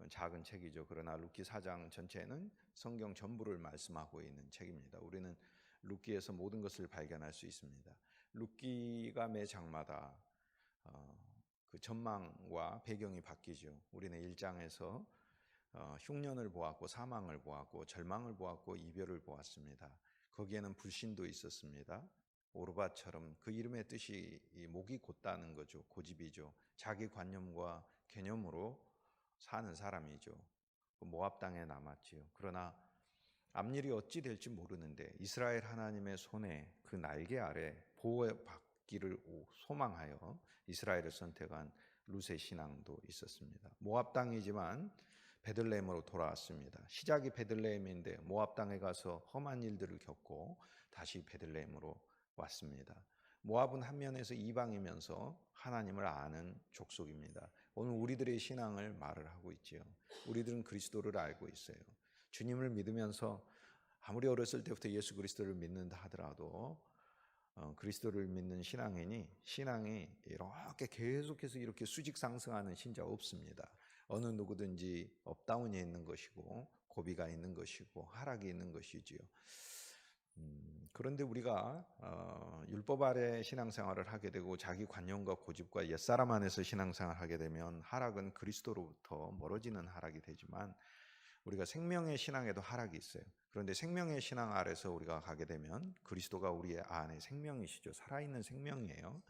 작은 책이죠. 그러나 룻기 4장 전체는 성경 전부를 말씀하고 있는 책입니다. 우리는 룻기에서 모든 것을 발견할 수 있습니다. 룻기가 매 장마다 그 전망과 배경이 바뀌죠. 우리는 1장에서 흉년을 보았고 사망을 보았고 절망을 보았고 이별을 보았습니다. 거기에는 불신도 있었습니다. 오르바처럼 그 이름의 뜻이 목이 곧다는 거죠. 고집이죠. 자기 관념과 개념으로 사는 사람이죠. 모압 땅에 남았지요. 그러나 앞일이 어찌 될지 모르는데 이스라엘 하나님의 손에 그 날개 아래 보호받기를 소망하여 이스라엘을 선택한 룻의 신앙도 있었습니다. 모압 땅이지만 베들레헴으로 돌아왔습니다. 시작이 베들레헴인데 모압 땅에 가서 험한 일들을 겪고 다시 베들레헴으로 왔습니다. 모압은 한 면에서 이방이면서 하나님을 아는 족속입니다. 오늘 우리들의 신앙을 말을 하고 있지요. 우리들은 그리스도를 알고 있어요. 주님을 믿으면서 아무리 어렸을 때부터 예수 그리스도를 믿는다 하더라도 그리스도를 믿는 신앙이 이렇게 계속해서 이렇게 수직 상승하는 신자 없습니다. 어느 누구든지 업다운이 있는 것이고 고비가 있는 것이고 하락이 있는 것이지요. 그런데 우리가 율법 아래 신앙생활을 하게 되고 자기 관념과 고집과 옛사람 안에서 신앙생활을 하게 되면 하락은 그리스도로부터 멀어지는 하락이 되지만 우리가 생명의 신앙에도 하락이 있어요. 그런데 생명의 신앙 아래서 우리가 가게 되면 그리스도가 우리의 안에 생명이시죠. 살아있는 생명이에요.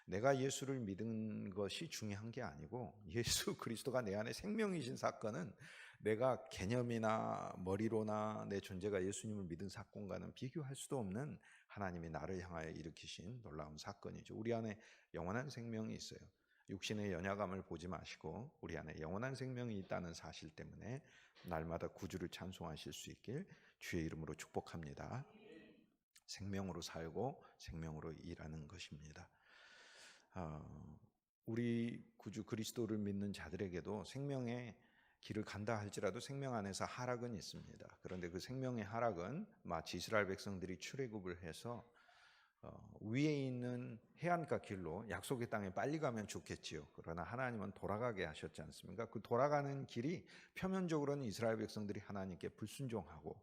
내가 예수를 믿은 것이 중요한 게 아니고 예수 그리스도가 내 안에 생명이신 사건은 내가 개념이나 머리로나 내 존재가 예수님을 믿은 사건과는 비교할 수도 없는 하나님이 나를 향하여 일으키신 놀라운 사건이죠. 우리 안에 영원한 생명이 있어요. 육신의 연약함을 보지 마시고 우리 안에 영원한 생명이 있다는 사실 때문에 날마다 구주를 찬송하실 수 있길 주의 이름으로 축복합니다. 생명으로 살고 생명으로 일하는 것입니다. 우리 구주 그리스도를 믿는 자들에게도 생명의 길을 간다 할지라도 생명 안에서 하락은 있습니다. 그런데 그 생명의 하락은 마치 이스라엘 백성들이 출애굽을 해서 위에 있는 해안가 길로 약속의 땅에 빨리 가면 좋겠지요. 그러나 하나님은 돌아가게 하셨지 않습니까? 그 돌아가는 길이 표면적으로는 이스라엘 백성들이 하나님께 불순종하고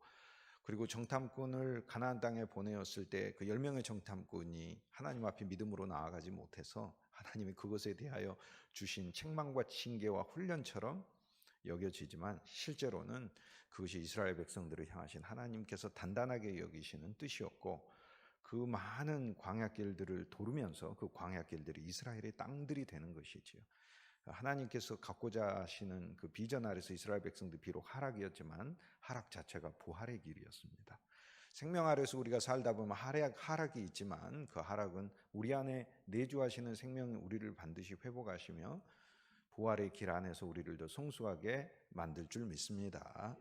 그리고 정탐꾼을 가나안 땅에 보내었을 때 그 10명의 정탐꾼이 하나님 앞에 믿음으로 나아가지 못해서 하나님이 그것에 대하여 주신 책망과 징계와 훈련처럼 여겨지지만 실제로는 그것이 이스라엘 백성들을 향하신 하나님께서 단단하게 여기시는 뜻이었고 그 많은 광야길들을 도르면서 그 광야길들이 이스라엘의 땅들이 되는 것이지요. 하나님께서 갖고자 하시는 그 비전 아래서 이스라엘 백성들 비록 하락이었지만 하락 자체가 부활의 길이었습니다. 생명 아래서 우리가 살다 보면 하락이 있지만 그 하락은 우리 안에 내주하시는 생명 우리를 반드시 회복하시며 부활의 길 안에서 우리를 더 성숙하게 만들 줄 믿습니다.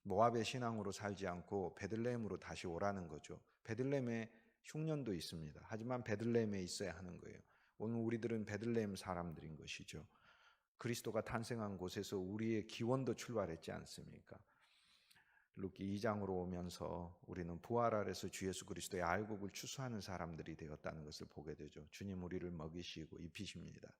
모압의 신앙으로 살지 않고 베들레헴으로 다시 오라는 거죠. 베들레헴에 흉년도 있습니다. 하지만 베들레헴에 있어야 하는 거예요. 오늘 우리들은 베들레헴 사람들인 것이죠. 그리스도가 탄생한 곳에서 우리의 기원도 출발했지 않습니까? 룻기 2장으로 오면서 우리는 부활 아래서 주 예수 그리스도의 알곡을 추수하는 사람들이 되었다는 것을 보게 되죠. 주님 우리를 먹이시고 입히십니다.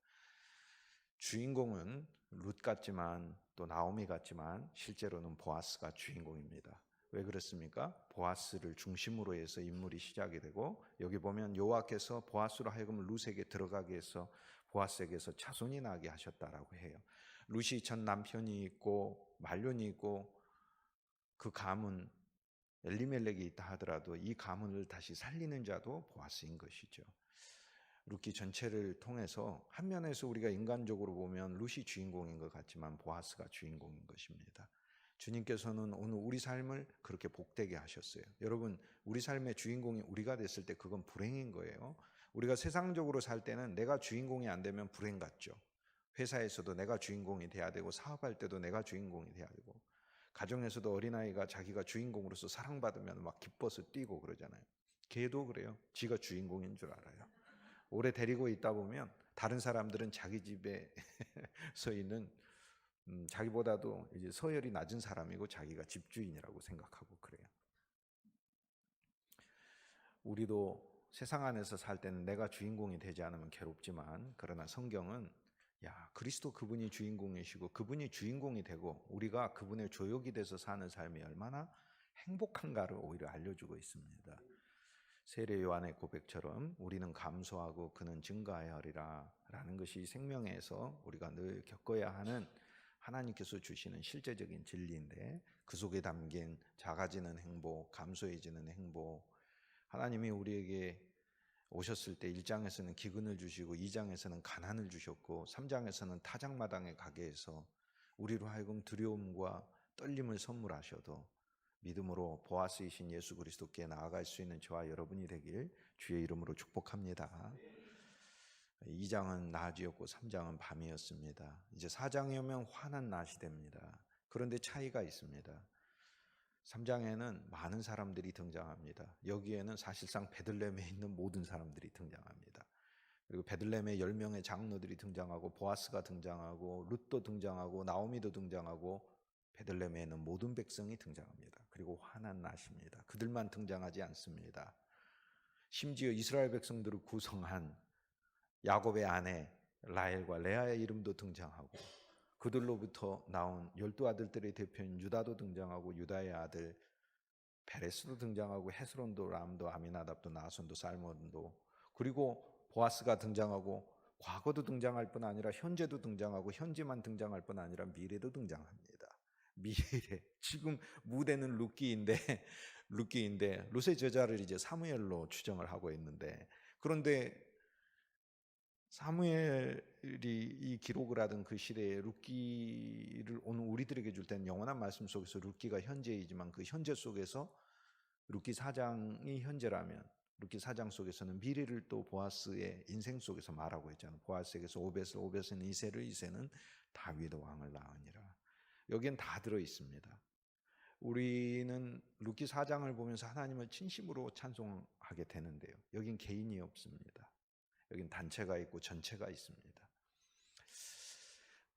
주인공은 룻 같지만 또 나오미 같지만 실제로는 보아스가 주인공입니다. 왜 그렇습니까? 보아스를 중심으로 해서 인물이 시작이 되고 여기 보면 여호와께서 보아스로 하여금 룻에게 들어가게 해서 보아스에게서 자손이 나게 하셨다라고 해요. 룻이 전 남편이 있고 말년이 있고 그 가문 엘리멜렉이 있다 하더라도 이 가문을 다시 살리는 자도 보아스인 것이죠. 룻기 전체를 통해서 한 면에서 우리가 인간적으로 보면 룻이 주인공인 것 같지만 보아스가 주인공인 것입니다. 주님께서는 오늘 우리 삶을 그렇게 복되게 하셨어요. 여러분, 우리 삶의 주인공이 우리가 됐을 때 그건 불행인 거예요. 우리가 세상적으로 살 때는 내가 주인공이 안 되면 불행 같죠. 회사에서도 내가 주인공이 돼야 되고 사업할 때도 내가 주인공이 돼야 되고 가정에서도 어린아이가 자기가 주인공으로서 사랑받으면 막 기뻐서 뛰고 그러잖아요. 걔도 그래요. 지가 주인공인 줄 알아요. 오래 데리고 있다 보면 다른 사람들은 자기 집에 서 있는 자기보다도 이제 서열이 낮은 사람이고 자기가 집주인이라고 생각하고 그래요. 우리도 세상 안에서 살 때는 내가 주인공이 되지 않으면 괴롭지만 그러나 성경은 야, 그리스도 그분이 주인공이시고 그분이 주인공이 되고 우리가 그분의 조역이 돼서 사는 삶이 얼마나 행복한가를 오히려 알려주고 있습니다. 세례 요한의 고백처럼 우리는 감소하고 그는 증가하여 하리라 라는 것이 생명에서 우리가 늘 겪어야 하는 하나님께서 주시는 실제적인 진리인데, 그 속에 담긴 작아지는 행복, 감소해지는 행복, 하나님이 우리에게 오셨을 때 1장에서는 기근을 주시고 2장에서는 가난을 주셨고 3장에서는 타작마당에 가게 해서 우리로 하여금 두려움과 떨림을 선물하셔도 믿음으로 보아스이신 예수 그리스도께 나아갈 수 있는 저와 여러분이 되길 주의 이름으로 축복합니다. 2장은 낮이었고 3장은 밤이었습니다. 이제 4장에 오면 환한 낮이 됩니다. 그런데 차이가 있습니다. 3장에는 많은 사람들이 등장합니다. 여기에는 사실상 베들레헴에 있는 모든 사람들이 등장합니다. 그리고 베들레헴에 10명의 장로들이 등장하고 보아스가 등장하고 룻도 등장하고 나오미도 등장하고 베들레헴에 있는 모든 백성이 등장합니다. 그리고 환한 낮입니다. 그들만 등장하지 않습니다. 심지어 이스라엘 백성들을 구성한 야곱의 아내 라헬과 레아의 이름도 등장하고, 그들로부터 나온 12아들들의 대표인 유다도 등장하고 유다의 아들 베레스도 등장하고 헤스론도 람도 아미나답도 나손도 살몬도, 그리고 보아스가 등장하고 과거도 등장할 뿐 아니라 현재도 등장하고 현재만 등장할 뿐 아니라 미래도 등장합니다. 미래, 지금 무대는 룻기인데 룻의 제자를 이제 사무엘로 추정을 하고 있는데, 그런데 사무엘이 이 기록을 하던 그 시대에 룻기를 오늘 우리들에게 줄 때는 영원한 말씀 속에서 룻기가 현재이지만 그 현재 속에서 룻기 4장이 현재라면 룻기 4장 속에서는 미래를 또 보아스의 인생 속에서 말하고 있잖아요. 보아스에게서 오벳을, 오벳은 이새를, 이새는 다윗의 왕을 낳으니라. 여기엔 다 들어 있습니다. 우리는 룻기 4장을 보면서 하나님을 진심으로 찬송하게 되는데요. 여긴 개인이 없습니다. 여긴 단체가 있고 전체가 있습니다.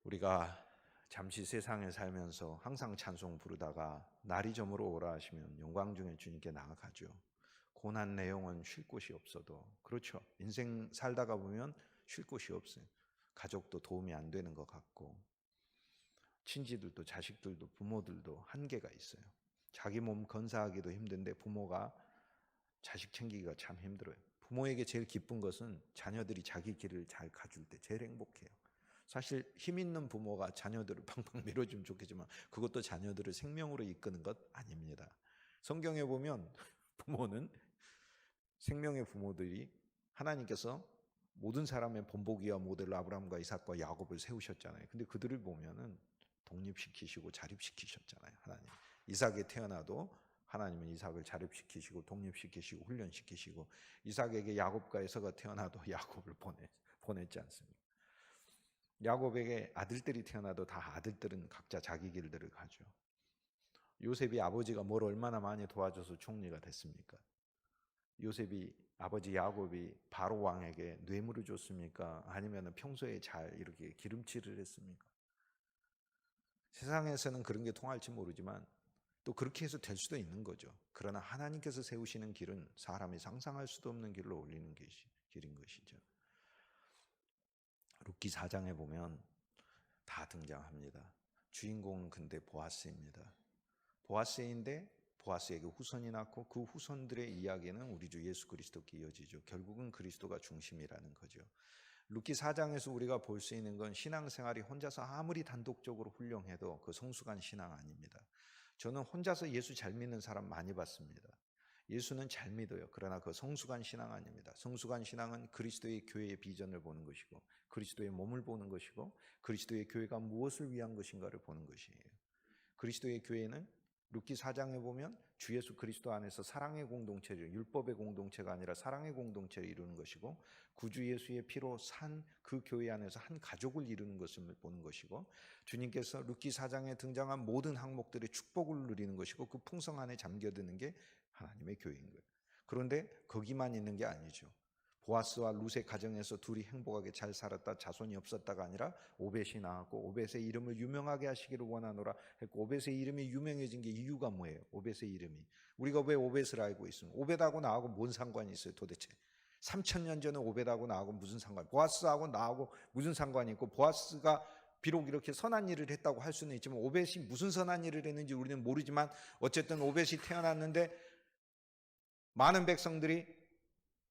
우리가 잠시 세상에 살면서 항상 찬송 부르다가 날이 저물어 오라 하시면 영광 중에 주님께 나아가죠. 고난 내용은 쉴 곳이 없어도, 그렇죠. 인생 살다가 보면 쉴 곳이 없어요. 가족도 도움이 안 되는 것 같고, 친지들도 자식들도 부모들도 한계가 있어요. 자기 몸 건사하기도 힘든데 부모가 자식 챙기기가 참 힘들어요. 부모에게 제일 기쁜 것은 자녀들이 자기 길을 잘 가줄 때 제일 행복해요. 사실 힘 있는 부모가 자녀들을 팡팡 밀어주면 좋겠지만 그것도 자녀들을 생명으로 이끄는 것 아닙니다. 성경에 보면 부모는, 생명의 부모들이 하나님께서 모든 사람의 본보기와 모델로 아브라함과 이삭과 야곱을 세우셨잖아요. 근데 그들을 보면은 독립시키시고 자립시키셨잖아요. 하나님. 이삭이 태어나도 하나님은 이삭을 자립시키시고 독립시키시고 훈련시키시고, 이삭에게 야곱과 에서가 태어나도 야곱을 보냈지 않습니까? 야곱에게 아들들이 태어나도 다 아들들은 각자 자기 길들을 가죠. 요셉이 아버지가 뭘 얼마나 많이 도와줘서 총리가 됐습니까? 요셉이 아버지 야곱이 바로 왕에게 뇌물을 줬습니까? 아니면 평소에 잘 이렇게 기름칠을 했습니까? 세상에서는 그런 게 통할지 모르지만 또 그렇게 해서 될 수도 있는 거죠. 그러나 하나님께서 세우시는 길은 사람이 상상할 수도 없는 길로 올리는 길인 것이죠. 룻기 4장에 보면 다 등장합니다. 주인공은 근데 보아스입니다. 보아스인데 보아스에게 후손이 낳고 그 후손들의 이야기는 우리 주 예수 그리스도께 이어지죠. 결국은 그리스도가 중심이라는 거죠. 룻기 4장에서 우리가 볼 수 있는 건 신앙생활이 혼자서 아무리 단독적으로 훌륭해도 그 성숙한 신앙 아닙니다. 저는 혼자서 예수 잘 믿는 사람 많이 봤습니다. 예수는 잘 믿어요. 그러나 그 성숙한 신앙 아닙니다. 성숙한 신앙은 그리스도의 교회의 비전을 보는 것이고 그리스도의 몸을 보는 것이고 그리스도의 교회가 무엇을 위한 것인가를 보는 것이에요. 그리스도의 교회는 룻기 4장에 보면 주 예수 그리스도 안에서 사랑의 공동체를, 율법의 공동체가 아니라 사랑의 공동체를 이루는 것이고 구주 예수의 피로 산 그 교회 안에서 한 가족을 이루는 것을 보는 것이고, 주님께서 룻기 4장에 등장한 모든 항목들의 축복을 누리는 것이고 그 풍성 안에 잠겨드는 게 하나님의 교회인 거예요. 그런데 거기만 있는 게 아니죠. 보아스와 룻의 가정에서 둘이 행복하게 잘 살았다, 자손이 없었다가 아니라 오벳이 나왔고 오벳의 이름을 유명하게 하시기를 원하노라 했고, 오벳의 이름이 유명해진 게 이유가 뭐예요? 오벳의 이름이, 우리가 왜 오벳을 알고 있습니까? 오벳하고 나하고 뭔 상관이 있어요 도대체? 3000년 전에 오벳하고 나하고 무슨 상관? 보아스하고 나하고 무슨 상관이 있고, 보아스가 비록 이렇게 선한 일을 했다고 할 수는 있지만 오벳이 무슨 선한 일을 했는지 우리는 모르지만 어쨌든 오벳이 태어났는데 많은 백성들이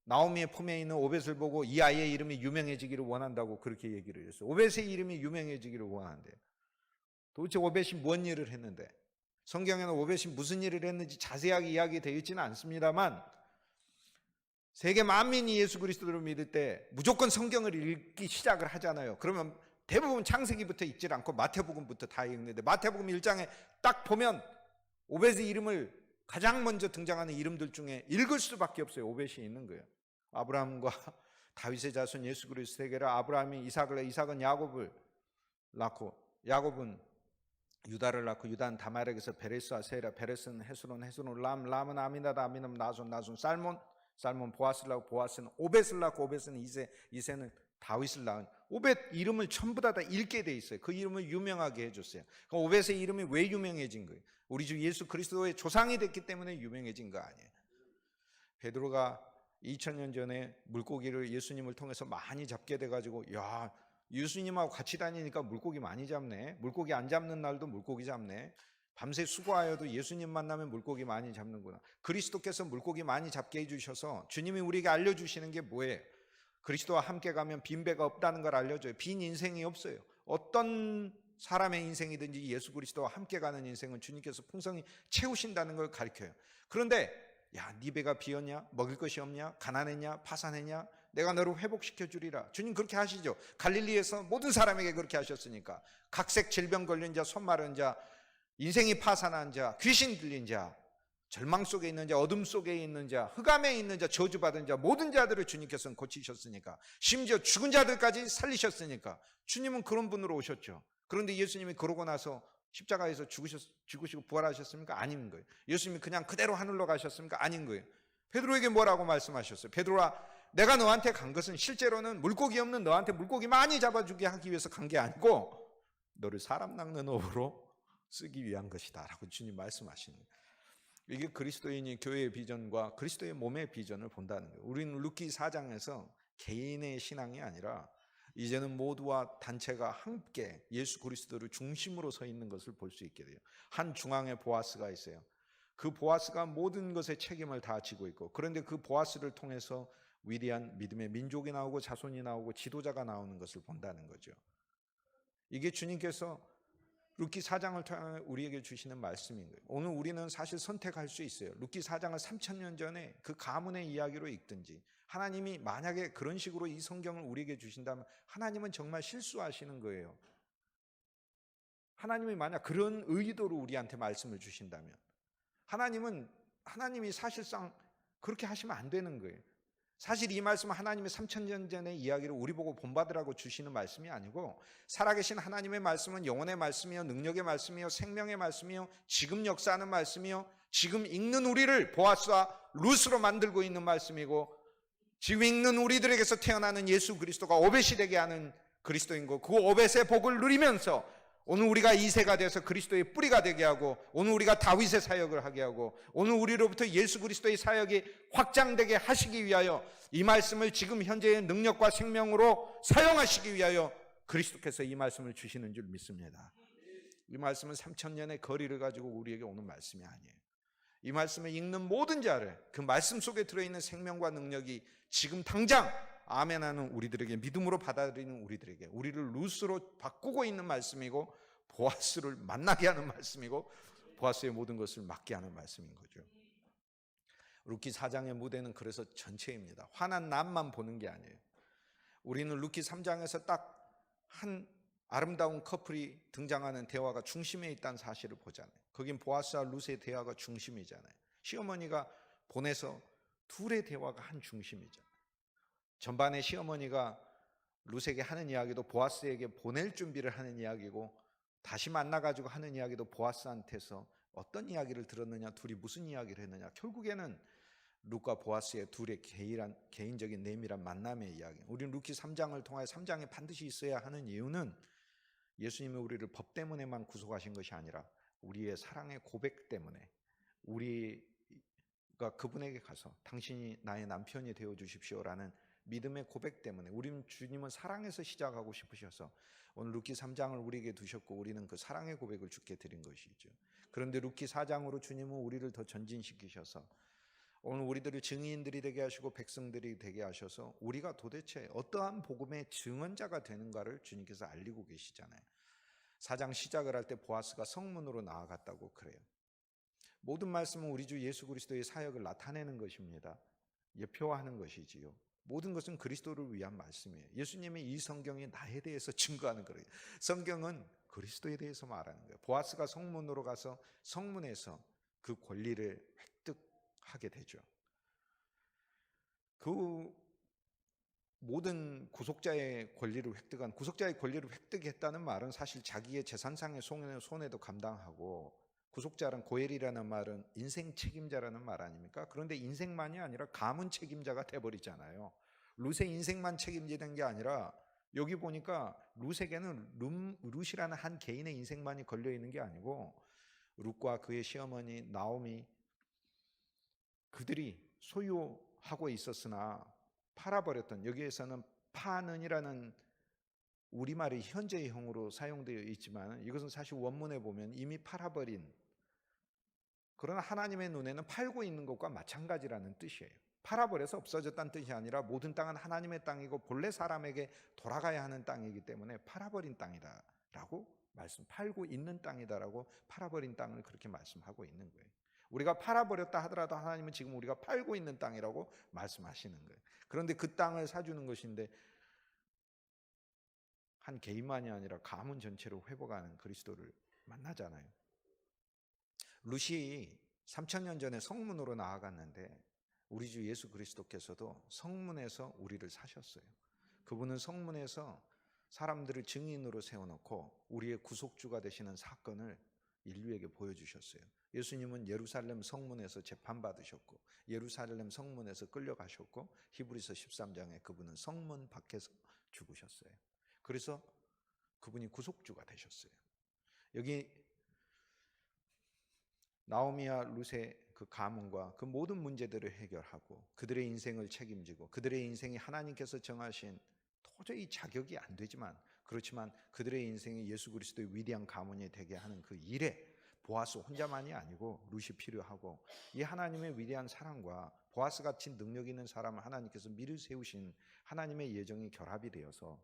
나오미의 품에 있는 오벳을 보고 이 아이의 이름이 유명해지기를 원한다고 그렇게 얘기를 했어요. 오벳의 이름이 유명해지기를 원한대요. 도대체 오벳이 뭔 일을 했는데, 성경에는 오벳이 무슨 일을 했는지 자세하게 이야기되어 있지는 않습니다만 세계 만민이 예수 그리스도를 믿을 때 무조건 성경을 읽기 시작을 하잖아요. 그러면 대부분 창세기부터 읽지 않고 마태복음부터 다 읽는데, 마태복음 1장에 딱 보면 오벳의 이름을 가장 먼저 등장하는 이름들 중에 읽을 수밖에 없어요. 오벳이 있는 거예요. 아브라함과 다윗의 자손 예수 그리스도에게를 아브라함이 이삭을, 이삭은 야곱을 낳고, 야곱은 유다를 낳고, 유다는 다말에게서 베레스와 세라, 베레스는 헤스론, 헤스론 람은 아미나다, 아미나는 나손, 살몬 보아스를 낳고, 보아스는 오벳을 낳고, 오벳은 이세는 다윗을 낳은, 오벳 이름을 전부 다 읽게 돼 있어요. 그 이름을 유명하게 해줬어요. 오벳의 이름이 왜 유명해진 거예요? 우리 주 예수 그리스도의 조상이 됐기 때문에 유명해진 거 아니에요. 베드로가 2000년 전에 물고기를 예수님을 통해서 많이 잡게 돼가지고, 야, 예수님하고 같이 다니니까 물고기 많이 잡네. 물고기 안 잡는 날도 물고기 잡네. 밤새 수고하여도 예수님 만나면 물고기 많이 잡는구나. 그리스도께서 물고기 많이 잡게 해주셔서 주님이 우리에게 알려주시는 게 뭐예요? 그리스도와 함께 가면 빈배가 없다는 걸 알려줘요. 빈 인생이 없어요. 어떤 사람의 인생이든지 예수 그리스도와 함께 가는 인생은 주님께서 풍성히 채우신다는 걸 가르쳐요. 그런데 야, 네 배가 비었냐? 먹을 것이 없냐? 가난했냐? 파산했냐? 내가 너를 회복시켜 주리라. 주님 그렇게 하시죠. 갈릴리에서 모든 사람에게 그렇게 하셨으니까. 각색 질병 걸린 자, 손 마른 자, 인생이 파산한 자, 귀신 들린 자, 절망 속에 있는 자, 어둠 속에 있는 자, 흑암에 있는 자, 저주받은 자, 모든 자들을 주님께서는 고치셨으니까, 심지어 죽은 자들까지 살리셨으니까 주님은 그런 분으로 오셨죠. 그런데 예수님이 그러고 나서 십자가에서 죽으시고 부활하셨습니까? 아닌 거예요. 예수님이 그냥 그대로 하늘로 가셨습니까? 아닌 거예요. 베드로에게 뭐라고 말씀하셨어요? 베드로아, 내가 너한테 간 것은 실제로는 물고기 없는 너한테 물고기 많이 잡아주게 하기 위해서 간 게 아니고 너를 사람 낚는 업으로 쓰기 위한 것이다 라고 주님 말씀하시는 거예요. 이게 그리스도인이 교회의 비전과 그리스도의 몸의 비전을 본다는 거예요. 우리는 루키 4장에서 개인의 신앙이 아니라 이제는 모두와 단체가 함께 예수 그리스도를 중심으로 서 있는 것을 볼 수 있게 돼요. 한 중앙에 보아스가 있어요. 그 보아스가 모든 것의 책임을 다 지고 있고, 그런데 그 보아스를 통해서 위대한 믿음의 민족이 나오고 자손이 나오고 지도자가 나오는 것을 본다는 거죠. 이게 주님께서 루키 4장을 통해 우리에게 주시는 말씀인 거예요. 오늘 우리는 사실 선택할 수 있어요. 루키 4장을 3000년 전에 그 가문의 이야기로 읽든지, 하나님이 만약에 그런 식으로 이 성경을 우리에게 주신다면 하나님은 정말 실수하시는 거예요. 하나님이 만약 그런 의도로 우리한테 말씀을 주신다면 하나님이 사실상 그렇게 하시면 안 되는 거예요. 사실 이 말씀은 하나님의 3000년 전의 이야기를 우리 보고 본받으라고 주시는 말씀이 아니고, 살아계신 하나님의 말씀은 영혼의 말씀이요, 능력의 말씀이요, 생명의 말씀이요, 지금 역사하는 말씀이요, 지금 읽는 우리를 보아스와 룻으로 만들고 있는 말씀이고, 지금 읽는 우리들에게서 태어나는 예수 그리스도가 오벳이 되게 하는 그리스도인고, 그 오벳의 복을 누리면서 오늘 우리가 2세가 되어서 그리스도의 뿌리가 되게 하고, 오늘 우리가 다윗의 사역을 하게 하고, 오늘 우리로부터 예수 그리스도의 사역이 확장되게 하시기 위하여 이 말씀을 지금 현재의 능력과 생명으로 사용하시기 위하여 그리스도께서 이 말씀을 주시는 줄 믿습니다. 이 말씀은 3000년의 거리를 가지고 우리에게 오는 말씀이 아니에요. 이 말씀을 읽는 모든 자를, 그 말씀 속에 들어있는 생명과 능력이 지금 당장 아멘하는 우리들에게, 믿음으로 받아들이는 우리들에게, 우리를 룻으로 바꾸고 있는 말씀이고, 보아스를 만나게 하는 말씀이고, 보아스의 모든 것을 맡게 하는 말씀인 거죠. 루키 4장의 무대는 그래서 전체입니다. 환한 남만 보는 게 아니에요. 우리는 루키 3장에서 딱 한 아름다운 커플이 등장하는 대화가 중심에 있다는 사실을 보잖아요. 거긴 보아스와 룻의 대화가 중심이잖아요. 시어머니가 보내서 둘의 대화가 한 중심이잖아요. 전반에 시어머니가 룻에게 하는 이야기도 보아스에게 보낼 준비를 하는 이야기고, 다시 만나가지고 하는 이야기도 보아스한테서 어떤 이야기를 들었느냐, 둘이 무슨 이야기를 했느냐, 결국에는 룻과 보아스의 둘의 개인적인 내밀한 만남의 이야기. 우리는 루키 3장을 통하여 3장에 반드시 있어야 하는 이유는 예수님이 우리를 법 때문에만 구속하신 것이 아니라 우리의 사랑의 고백 때문에, 우리 그러니까 그분에게 가서 당신이 나의 남편이 되어 주십시오라는 믿음의 고백 때문에 우리는 주님은 사랑에서 시작하고 싶으셔서 오늘 룻기 3장을 우리에게 두셨고 우리는 그 사랑의 고백을 주께 드린 것이죠. 그런데 룻기 4장으로 주님은 우리를 더 전진시키셔서 오늘 우리들을 증인들이 되게 하시고 백성들이 되게 하셔서 우리가 도대체 어떠한 복음의 증언자가 되는가를 주님께서 알리고 계시잖아요. 4장 시작을 할 때 보아스가 성문으로 나아갔다고 그래요. 모든 말씀은 우리 주 예수 그리스도의 사역을 나타내는 것입니다. 예표하는 것이지요. 모든 것은 그리스도를 위한 말씀이에요. 예수님의 이 성경이 나에 대해서 증거하는 거예요. 성경은 그리스도에 대해서 말하는 거예요. 보아스가 성문으로 가서 성문에서 그 권리를 획득하게 되죠. 그 모든 구속자의 권리를 획득한 구속자의 권리를 획득했다는 말은 사실 자기의 재산상의 손해도 감당하고 구속자란 고엘이라는 말은 인생 책임자라는 말 아닙니까? 그런데 인생만이 아니라 가문 책임자가 돼버리잖아요. 룻의 인생만 책임지는 게 아니라 여기 보니까 룻에게는 룻이라는 한 개인의 인생만이 걸려 있는 게 아니고 룻과 그의 시어머니 나오미 그들이 소유하고 있었으나 팔아버렸던, 여기에서는 파는이라는 우리말이 현재형으로 사용되어 있지만 이것은 사실 원문에 보면 이미 팔아버린, 그러나 하나님의 눈에는 팔고 있는 것과 마찬가지라는 뜻이에요. 팔아버려서 없어졌다는 뜻이 아니라 모든 땅은 하나님의 땅이고 본래 사람에게 돌아가야 하는 땅이기 때문에 팔아버린 땅이다라고 팔고 있는 땅이다라고 팔아버린 땅을 그렇게 말씀하고 있는 거예요. 우리가 팔아버렸다 하더라도 하나님은 지금 우리가 팔고 있는 땅이라고 말씀하시는 거예요. 그런데 그 땅을 사주는 것인데 한 개인만이 아니라 가문 전체로 회복하는 그리스도를 만나잖아요. 룻이 3000년 전에 성문으로 나아갔는데 우리 주 예수 그리스도께서도 성문에서 우리를 사셨어요. 그분은 성문에서 사람들을 증인으로 세워놓고 우리의 구속주가 되시는 사건을 인류에게 보여주셨어요. 예수님은 예루살렘 성문에서 재판받으셨고 예루살렘 성문에서 끌려가셨고 히브리서 13장에 그분은 성문 밖에서 죽으셨어요. 그래서 그분이 구속주가 되셨어요. 여기 나오미와 룻의 그 가문과 그 모든 문제들을 해결하고 그들의 인생을 책임지고 그들의 인생이 하나님께서 정하신 도저히 자격이 안 되지만 그렇지만 그들의 인생이 예수 그리스도의 위대한 가문이 되게 하는 그 일에 보아스 혼자만이 아니고 룻이 필요하고 이 하나님의 위대한 사랑과 보아스 같이 능력 있는 사람을 하나님께서 미리 세우신 하나님의 예정이 결합이 되어서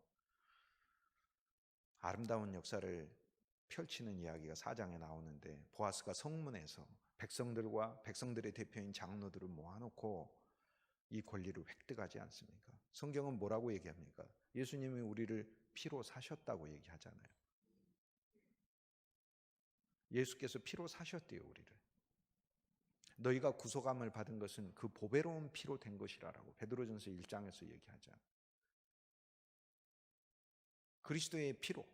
아름다운 역사를 펼치는 이야기가 4장에 나오는데 보아스가 성문에서 백성들과 백성들의 대표인 장로들을 모아놓고 이 권리를 획득하지 않습니까? 성경은 뭐라고 얘기합니까? 예수님이 우리를 피로 사셨다고 얘기하잖아요. 예수께서 피로 사셨대요, 우리를. 너희가 구속함을 받은 것은 그 보배로운 피로 된 것이라고 베드로전서 1장에서 얘기하잖아요. 그리스도의 피로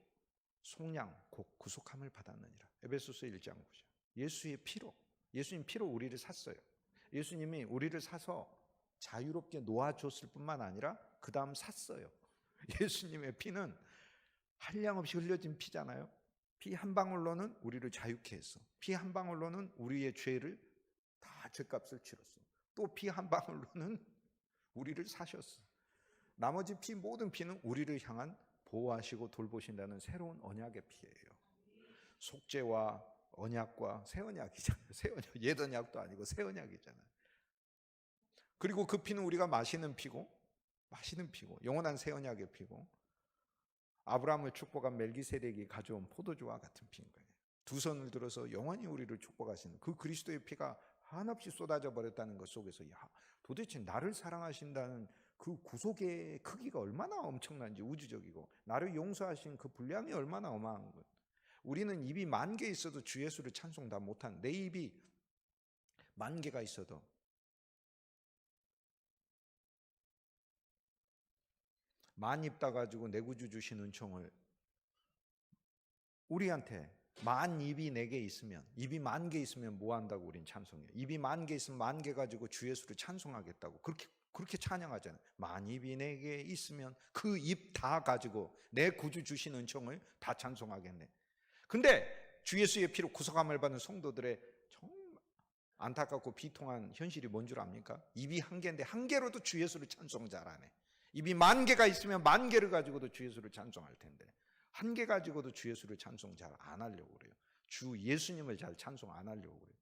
속량 곧 구속함을 받았느니라. 에베소서 1장 9절. 예수의 피로, 예수님 피로 우리를 샀어요. 예수님이 우리를 사서 자유롭게 놓아줬을 뿐만 아니라 그 다음 샀어요. 예수님의 피는 한량없이 흘려진 피잖아요. 피 한 방울로는 우리를 자유케 했어. 피 한 방울로는 우리의 죄를 다 죄값을 치렀어. 또 피 한 방울로는 우리를 사셨어. 나머지 피 모든 피는 우리를 향한 보호하시고 돌보신다는 새로운 언약의 피예요. 속죄와 언약과 새 언약이잖아요. 새 언약, 옛 언약도 아니고 새 언약이잖아요. 그리고 그 피는 우리가 마시는 피고 영원한 새 언약의 피고 아브라함을 축복한 멜기세덱이 가져온 포도주와 같은 피인 거예요. 두 손을 들어서 영원히 우리를 축복하시는 그 그리스도의 피가 한없이 쏟아져 버렸다는 것 속에서 도대체 나를 사랑하신다는 그 구속의 크기가 얼마나 엄청난지, 우주적이고 나를 용서하신 그 분량이 얼마나 어마한 것. 우리는 입이 10,000개 있어도 주 예수를 찬송 다 못한, 내 입이 10,000개가 있어도 만 입 따가지고 내 구주 주신 은총을 우리한테 만 입이 4개 있으면, 입이 10,000개 있으면 뭐 한다고 우린 찬송해요. 입이 10,000개 있으면 10,000개 가지고 주 예수를 찬송하겠다고 그렇게 찬양하잖아요. 만 입이 4개 있으면 그 입 다 가지고 내 구주 주신 은총을 다 찬송하겠네. 근데 주 예수의 피로 구속함을 받는 성도들의 정말 안타깝고 비통한 현실이 뭔 줄 압니까? 입이 한 개인데 한 개로도 주 예수를 찬송 잘하네. 입이 만 개가 있으면 만 개를 가지고도 주 예수를 찬송할 텐데 한 개 가지고도 주 예수를 찬송 잘 안 하려고 그래요. 주 예수님을 잘 찬송 안 하려고 그래요.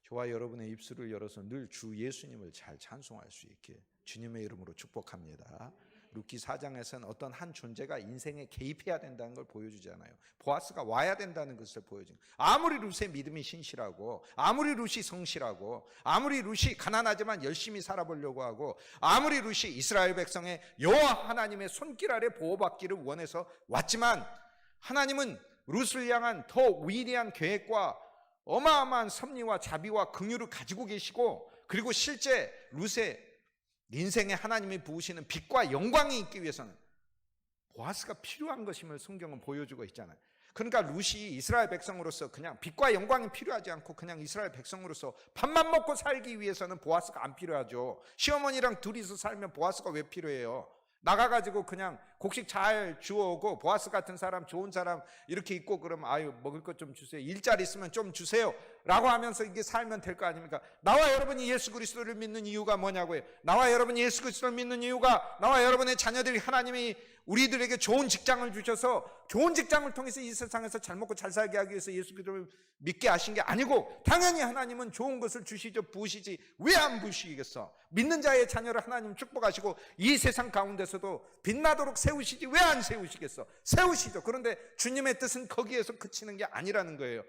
저와 여러분의 입술을 열어서 늘 주 예수님을 잘 찬송할 수 있게 주님의 이름으로 축복합니다. 룻기 4장에서는 어떤 한 존재가 인생에 개입해야 된다는 걸 보여주잖아요. 보아스가 와야 된다는 것을 보여줍니다. 아무리 룻의 믿음이 신실하고 아무리 룻이 성실하고 아무리 룻이 가난하지만 열심히 살아보려고 하고 아무리 룻이 이스라엘 백성의 여호와 하나님의 손길 아래 보호받기를 원해서 왔지만 하나님은 룻을 향한 더 위대한 계획과 어마어마한 섭리와 자비와 긍휼을 가지고 계시고 그리고 실제 룻의 인생에 하나님이 부으시는 빛과 영광이 있기 위해서는 보아스가 필요한 것임을 성경은 보여주고 있잖아요. 그러니까 룻이 이스라엘 백성으로서 그냥 빛과 영광이 필요하지 않고 그냥 이스라엘 백성으로서 밥만 먹고 살기 위해서는 보아스가 안 필요하죠. 시어머니랑 둘이서 살면 보아스가 왜 필요해요? 나가가지고 그냥 곡식 잘 주워오고 보아스 같은 사람 좋은 사람 이렇게 있고 그러면 아유 먹을 것 좀 주세요. 일자리 있으면 좀 주세요 라고 하면서 이게 살면 될 거 아닙니까? 나와 여러분이 예수 그리스도를 믿는 이유가 뭐냐고요. 나와 여러분이 예수 그리스도를 믿는 이유가 나와 여러분의 자녀들이 하나님이 우리들에게 좋은 직장을 주셔서 좋은 직장을 통해서 이 세상에서 잘 먹고 잘 살게 하기 위해서 예수 그리스도를 믿게 하신 게 아니고 당연히 하나님은 좋은 것을 주시죠. 부으시지 왜 안 부으시겠어? 믿는 자의 자녀를 하나님 축복하시고 이 세상 가운데서도 빛나도록 세우시지 왜 안 세우시겠어? 세우시죠. 그런데 주님의 뜻은 거기에서 그치는 게 아니라는 거예요.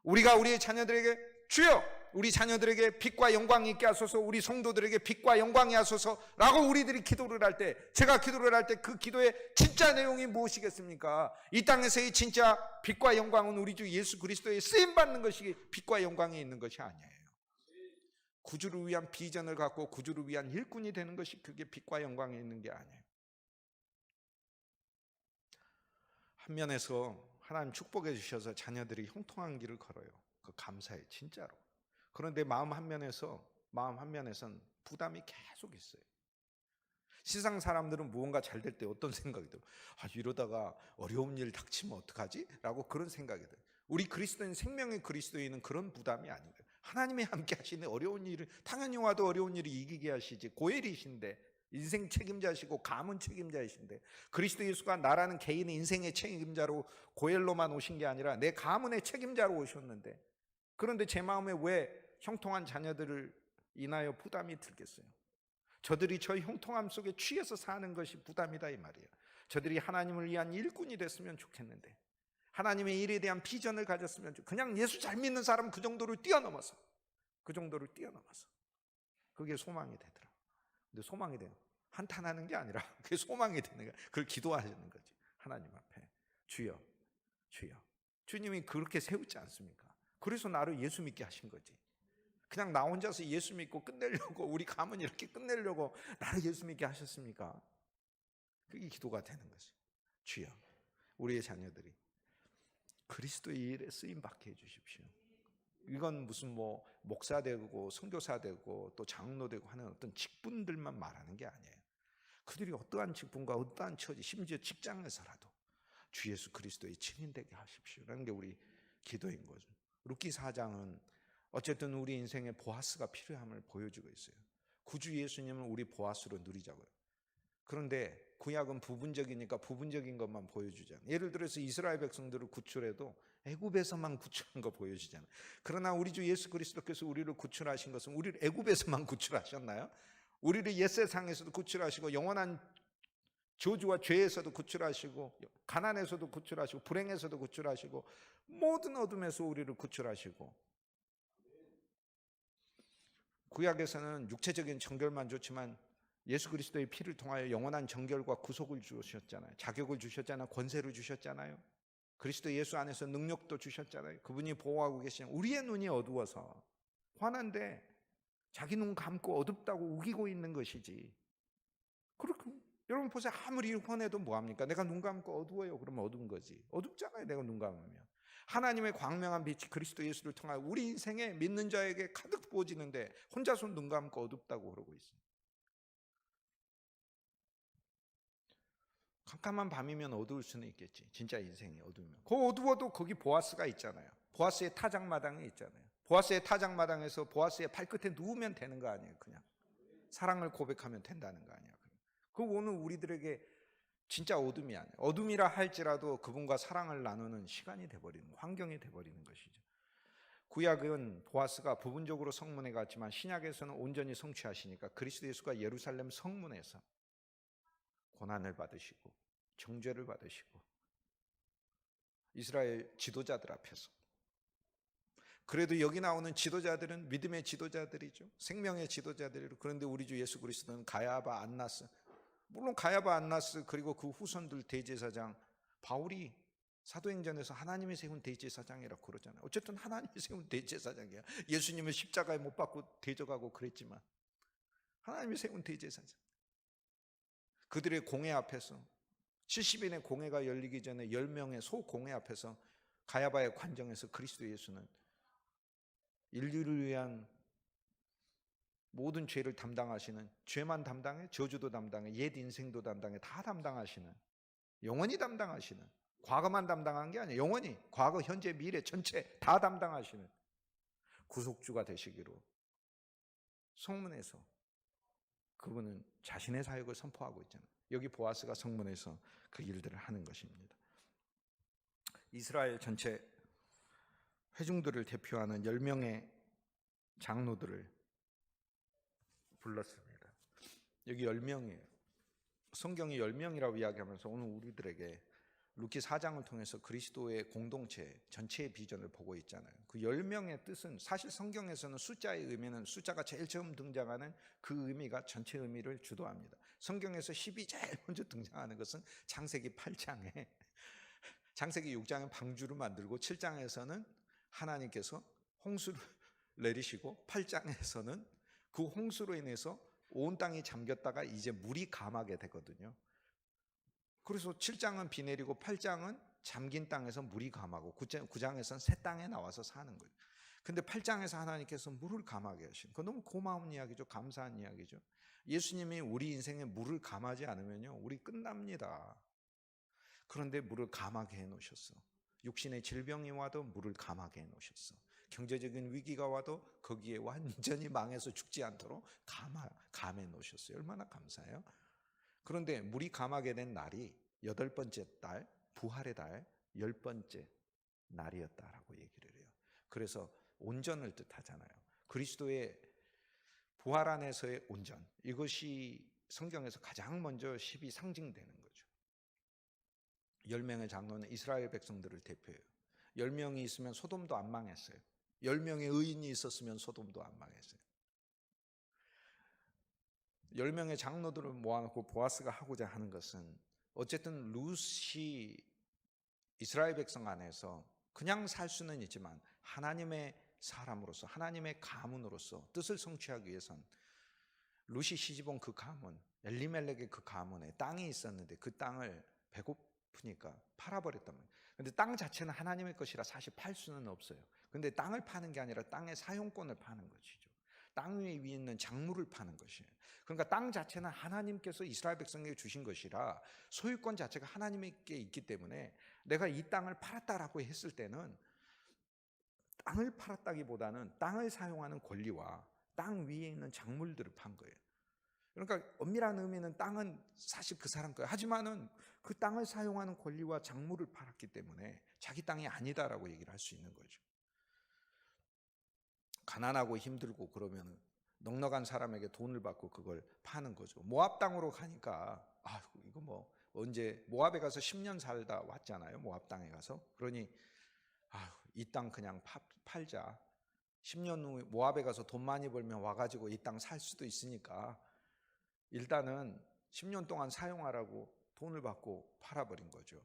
우리가 우리의 자녀들에게 주여 우리 자녀들에게 빛과 영광이 있게 하소서 우리 성도들에게 빛과 영광이 하소서라고 우리들이 기도를 할 때 제가 기도를 할 때 그 기도의 진짜 내용이 무엇이겠습니까? 이 땅에서의 진짜 빛과 영광은 우리 주 예수 그리스도의 쓰임받는 것이 빛과 영광이 있는 것이 아니에요. 구주를 위한 비전을 갖고 구주를 위한 일꾼이 되는 것이 그게 빛과 영광이 있는 게 아니에요. 한 면에서 하나님 축복해 주셔서 자녀들이 형통한 길을 걸어요. 그 감사해 진짜로. 그런데 마음 한 면에선 부담이 계속 있어요. 세상 사람들은 무언가 잘 될 때 어떤 생각이 들어요? 이러다가 어려운 일 닥치면 어떡하지? 라고 그런 생각이 들어요. 우리 그리스도인 생명의 그리스도인은 그런 부담이 아니에요. 하나님이 함께 하시는 어려운 일을 당연히 와도 어려운 일을 이기게 하시지 고엘이신데 인생 책임자시고 가문 책임자이신데 그리스도 예수가 나라는 개인의 인생의 책임자로 고엘로만 오신 게 아니라 내 가문의 책임자로 오셨는데 그런데 제 마음에 왜 형통한 자녀들을 인하여 부담이 들겠어요? 저들이 저 형통함 속에 취해서 사는 것이 부담이다 이 말이에요. 저들이 하나님을 위한 일꾼이 됐으면 좋겠는데 하나님의 일에 대한 비전을 가졌으면 그냥 예수 잘 믿는 사람은 그 정도를 뛰어넘어서 그게 소망이 되더라. 근데 소망이 돼요. 한탄하는 게 아니라 그게 소망이 되는 거야. 그걸 기도하시는 거지. 하나님 앞에 주여 주님이 그렇게 세우지 않습니까? 그래서 나를 예수 믿게 하신 거지. 그냥 나 혼자서 예수 믿고 끝내려고 우리 가문 이렇게 끝내려고 나를 예수 믿게 하셨습니까? 그게 기도가 되는 거지. 주여 우리의 자녀들이 그리스도의 일에 쓰임 받게 해주십시오. 이건 무슨 목사 되고 선교사 되고 또 장로 되고 하는 어떤 직분들만 말하는 게 아니에요. 그들이 어떠한 직분과 어떠한 처지 심지어 직장에서라도 주 예수 그리스도의 증인되게 하십시오라는 게 우리 기도인 거죠. 룻기 4장은 어쨌든 우리 인생에 보아스가 필요함을 보여주고 있어요. 구주 예수님을 우리 보아스로 누리자고요. 그런데 구약은 부분적이니까 부분적인 것만 보여주잖아요. 예를 들어서 이스라엘 백성들을 구출해도 애굽에서만 구출한 거 보여주잖아요. 그러나 우리 주 예수 그리스도께서 우리를 구출하신 것은 우리를 애굽에서만 구출하셨나요? 우리를 옛세상에서도 구출하시고 영원한 저주와 죄에서도 구출하시고 가난에서도 구출하시고 불행에서도 구출하시고 모든 어둠에서 우리를 구출하시고 구약에서는 육체적인 정결만 좋지만 예수 그리스도의 피를 통하여 영원한 정결과 구속을 주셨잖아요. 자격을 주셨잖아요. 권세를 주셨잖아요. 그리스도 예수 안에서 능력도 주셨잖아요. 그분이 보호하고 계시는 우리의 눈이 어두워서 환한데 자기 눈 감고 어둡다고 우기고 있는 것이지. 그렇게 여러분 보세요. 아무리 환해도 뭐합니까? 내가 눈 감고 어두워요. 그러면 어두운 거지. 어둡잖아요. 내가 눈 감으면. 하나님의 광명한 빛이 그리스도 예수를 통하여 우리 인생에 믿는 자에게 가득 부어지는데 혼자서 눈 감고 어둡다고 그러고 있어요. 깜깜한 밤이면 어두울 수는 있겠지. 진짜 인생이 어두우면. 그 어두워도 거기 보아스가 있잖아요. 보아스의 타작마당이 있잖아요. 보아스의 타작마당에서 보아스의 발끝에 누우면 되는 거 아니에요. 그냥 사랑을 고백하면 된다는 거 아니에요. 그 오늘 우리들에게 진짜 어둠이 아니에요. 어둠이라 할지라도 그분과 사랑을 나누는 시간이 돼버리는, 환경이 돼버리는 것이죠. 구약은 보아스가 부분적으로 성문에 갔지만 신약에서는 온전히 성취하시니까 그리스도 예수가 예루살렘 성문에서 고난을 받으시고 정죄를 받으시고 이스라엘 지도자들 앞에서, 그래도 여기 나오는 지도자들은 믿음의 지도자들이죠. 생명의 지도자들이고, 그런데 우리 주 예수 그리스도는 가야바, 안나스, 물론 가야바, 안나스 그리고 그 후손들 대제사장 바울이 사도행전에서 하나님이 세운 대제사장이라고 그러잖아요. 어쨌든 하나님이 세운 대제사장이야. 예수님을 십자가에 못 박고 대적하고 그랬지만 하나님이 세운 대제사장. 그들의 공회 앞에서 70인의 공회가 열리기 전에 10명의 소공회 앞에서 가야바의 관정에서 그리스도 예수는 인류를 위한 모든 죄를 담당하시는, 죄만 담당해, 저주도 담당해, 옛 인생도 담당해, 다 담당하시는, 영원히 담당하시는, 과거만 담당한 게 아니에요. 영원히 과거, 현재, 미래 전체 다 담당하시는 구속주가 되시기로 성문에서 그분은 자신의 사역을 선포하고 있잖아요. 여기 보아스가 성문에서 그 일들을 하는 것입니다. 이스라엘 전체 회중들을 대표하는 10명의 장로들을 불렀습니다. 여기 10명이에요. 성경이 10명이라고 이야기하면서 오늘 우리들에게 루키 4장을 통해서 그리스도의 공동체 전체의 비전을 보고 있잖아요. 그 10명의 뜻은 사실 성경에서는 숫자의 의미는 숫자가 제일 처음 등장하는 그 의미가 전체 의미를 주도합니다. 성경에서 10이 제일 먼저 등장하는 것은 창세기 8장에 창세기 6장은 방주를 만들고 7장에서는 하나님께서 홍수를 내리시고 8장에서는 그 홍수로 인해서 온 땅이 잠겼다가 이제 물이 감하게 되거든요. 그래서 7장은 비 내리고 8장은 잠긴 땅에서 물이 감하고 9장에서는 새 땅에 나와서 사는 거예요. 근데 8장에서 하나님께서 물을 감하게 하신, 그거 너무 고마운 이야기죠. 감사한 이야기죠. 예수님이 우리 인생에 물을 감하지 않으면요, 우리 끝납니다. 그런데 물을 감하게 해놓으셨어. 육신의 질병이 와도 물을 감하게 해놓으셨어. 경제적인 위기가 와도 거기에 완전히 망해서 죽지 않도록 감해 놓으셨어요. 얼마나 감사해요. 그런데 물이 감하게 된 날이 8번째 달, 부활의 달 10번째 날이었다라고 얘기를 해요. 그래서 온전을 뜻하잖아요. 그리스도의 부활 안에서의 온전, 이것이 성경에서 가장 먼저 10이 상징되는 거죠. 10명의 장로는 이스라엘 백성들을 대표해요. 10명이 있으면 소돔도 안 망했어요. 10명의 의인이 있었으면 소돔도 안 망했어요. 10명의 장로들을 모아놓고 보아스가 하고자 하는 것은 어쨌든 룻이 이스라엘 백성 안에서 그냥 살 수는 있지만 하나님의 사람으로서, 하나님의 가문으로서 뜻을 성취하기 위해선 룻이 시집온 그 가문, 엘리멜렉의 그 가문에 땅이 있었는데 그 땅을 배고프니까 팔아버렸단 말이에요. 근데 땅 자체는 하나님의 것이라 사실 팔 수는 없어요. 근데 땅을 파는 게 아니라 땅의 사용권을 파는 것이죠. 땅 위에 있는 작물을 파는 것이에요. 그러니까 땅 자체는 하나님께서 이스라엘 백성에게 주신 것이라 소유권 자체가 하나님께 있기 때문에 내가 이 땅을 팔았다라고 했을 때는 땅을 팔았다기보다는 땅을 사용하는 권리와 땅 위에 있는 작물들을 판 거예요. 그러니까 엄밀한 의미는 땅은 사실 그 사람 거예요. 하지만은 그 땅을 사용하는 권리와 작물을 팔았기 때문에 자기 땅이 아니다라고 얘기를 할 수 있는 거죠. 가난하고 힘들고 그러면 넉넉한 사람에게 돈을 받고 그걸 파는 거죠. 모압 땅으로 가니까 이거 뭐 언제 모압에 가서 10년 살다 왔잖아요. 모압 땅에 가서. 그러니 이 땅 그냥 팔자. 10년 후에 모압에 가서 돈 많이 벌면 와가지고 이 땅 살 수도 있으니까 일단은 10년 동안 사용하라고 돈을 받고 팔아버린 거죠.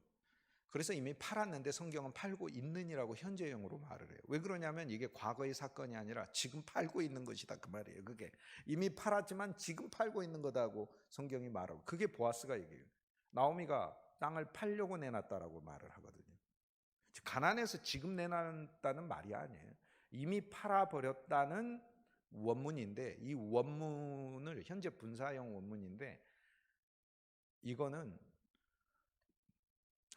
그래서 이미 팔았는데 성경은 팔고 있느니라고 현재형으로 말을 해요. 왜 그러냐면 이게 과거의 사건이 아니라 지금 팔고 있는 것이다 그 말이에요. 그게 이미 팔았지만 지금 팔고 있는 거다고 성경이 말하고, 그게 보아스가 얘기해요. 나오미가 땅을 팔려고 내놨다라고 말을 하거든요. 가난해서 지금 내놨다는 말이 아니에요. 이미 팔아버렸다는 원문인데, 이 원문을 현재 분사형 원문인데 이거는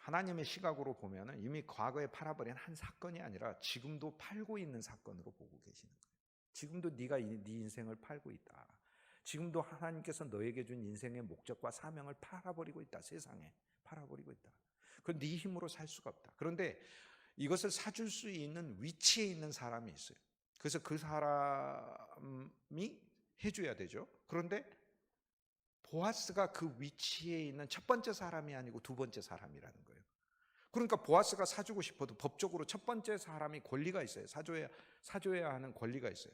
하나님의 시각으로 보면은 이미 과거에 팔아버린 한 사건이 아니라 지금도 팔고 있는 사건으로 보고 계시는 거예요. 지금도 네가 네 인생을 팔고 있다. 지금도 하나님께서 너에게 준 인생의 목적과 사명을 팔아버리고 있다. 세상에 팔아버리고 있다. 그 네 힘으로 살 수가 없다. 그런데 이것을 사줄 수 있는 위치에 있는 사람이 있어요. 그래서 그 사람이 해줘야 되죠. 그런데 보아스가 그 위치에 있는 첫 번째 사람이 아니고 두 번째 사람이라는 거예요. 그러니까 보아스가 사주고 싶어도 법적으로 첫 번째 사람이 권리가 있어요. 사줘야 하는 권리가 있어요.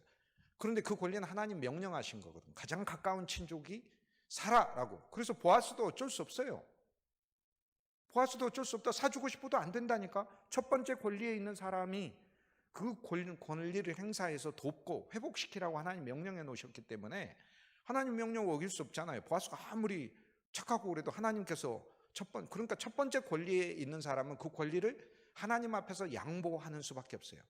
그런데 그 권리는 하나님 명령하신 거거든요. 가장 가까운 친족이 사라라고. 그래서 보아스도 어쩔 수 없어요. 보아스도 어쩔 수 없다. 사주고 싶어도 안 된다니까. 첫 번째 권리에 있는 사람이 그 권리를 행사해서 돕고 회복시키라고 하나님 명령해 놓으셨기 때문에 하나님 명령을 어길 수 없잖아요. 보아스가 아무리 착하고 그래도 하나님께서 그러니까 첫 번째 권리에 있는 사람은 그 권리를 하나님 앞에서 양보하는 수밖에 없어요.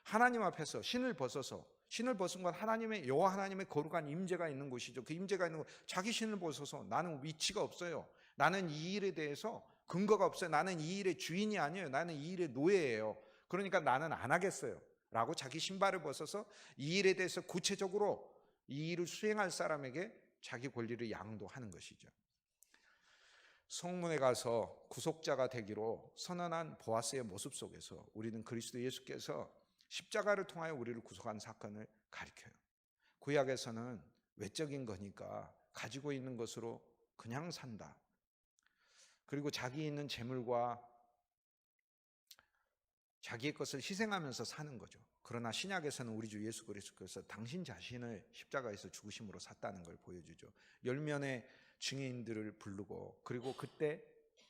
하나님 앞에서 신을 벗은 건 하나님의 여호와 하나님의 거룩한 임재가 있는 곳이죠. 그 임재가 있는 곳, 자기 신을 벗어서 나는 위치가 없어요. 나는 이 일에 대해서 근거가 없어요. 나는 이 일의 주인이 아니에요. 나는 이 일의 노예예요. 그러니까 나는 안 하겠어요. 라고 자기 신발을 벗어서 이 일에 대해서 구체적으로 이 일을 수행할 사람에게 자기 권리를 양도하는 것이죠. 성문에 가서 구속자가 되기로 선언한 보아스의 모습 속에서 우리는 그리스도 예수께서 십자가를 통하여 우리를 구속한 사건을 가리켜요. 구약에서는 외적인 거니까 가지고 있는 것으로 그냥 산다. 그리고 자기 있는 재물과 자기의 것을 희생하면서 사는 거죠. 그러나 신약에서는 우리 주 예수 그리스도께서 당신 자신을 십자가에서 죽으심으로 샀다는 걸 보여주죠. 10면의 증인들을 부르고, 그리고 그때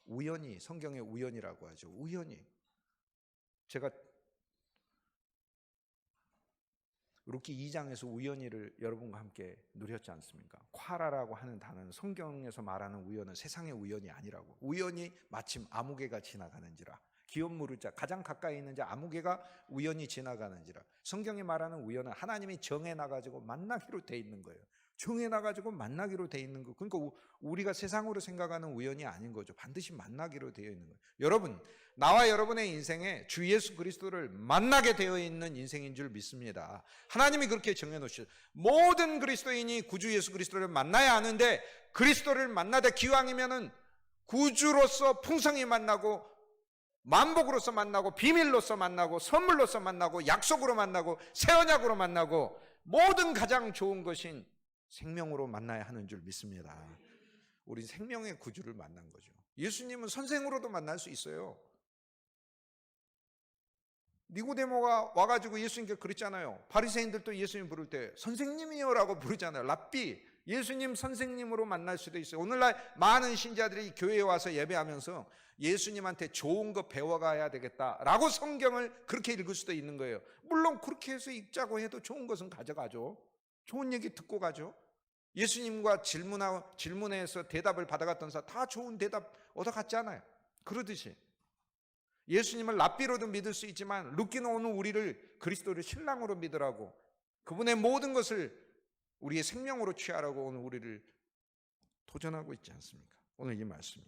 우연히, 성경의 우연이라고 하죠. 우연히 제가 룻기 2장에서 우연히를 여러분과 함께 누렸지 않습니까? 콰라라고 하는 단어는 성경에서 말하는 우연은 세상의 우연이 아니라고. 우연히 마침 아무개가 지나가는지라. 기업 물을 자, 가장 가까이 있는 자 아무개가 우연히 지나가는지라. 성경이 말하는 우연은 하나님이 정해놔가지고 만나기로 돼 있는 거예요. 정해놔가지고 만나기로 돼 있는 거. 그러니까 우리가 세상으로 생각하는 우연이 아닌 거죠. 반드시 만나기로 되어 있는 거예요. 여러분, 나와 여러분의 인생에 주 예수 그리스도를 만나게 되어 있는 인생인 줄 믿습니다. 하나님이 그렇게 정해놓으셨어요. 모든 그리스도인이 구주 예수 그리스도를 만나야 하는데, 그리스도를 만나되 기왕이면은 구주로서 풍성히 만나고, 만복으로서 만나고, 비밀로서 만나고, 선물로서 만나고, 약속으로 만나고, 새 언약으로 만나고, 모든 가장 좋은 것인 생명으로 만나야 하는 줄 믿습니다. 우린 생명의 구주를 만난 거죠. 예수님은 선생으로도 만날 수 있어요. 니고데모가 와가지고 예수님께 그랬잖아요. 바리새인들도 예수님 부를 때 선생님이요라고 부르잖아요. 랍비, 예수님 선생님으로 만날 수도 있어요. 오늘날 많은 신자들이 교회에 와서 예배하면서 예수님한테 좋은 거 배워가야 되겠다라고 성경을 그렇게 읽을 수도 있는 거예요. 물론 그렇게 해서 읽자고 해도 좋은 것은 가져가죠. 좋은 얘기 듣고 가죠. 예수님과 질문해서 대답을 받아갔던 사람 다 좋은 대답 얻어갔잖아요. 그러듯이 예수님을 랍비로도 믿을 수 있지만 룻기는 오늘 우리를 그리스도를 신랑으로 믿으라고, 그분의 모든 것을 우리의 생명으로 취하라고 오늘 우리를 도전하고 있지 않습니까? 오늘 이 말씀이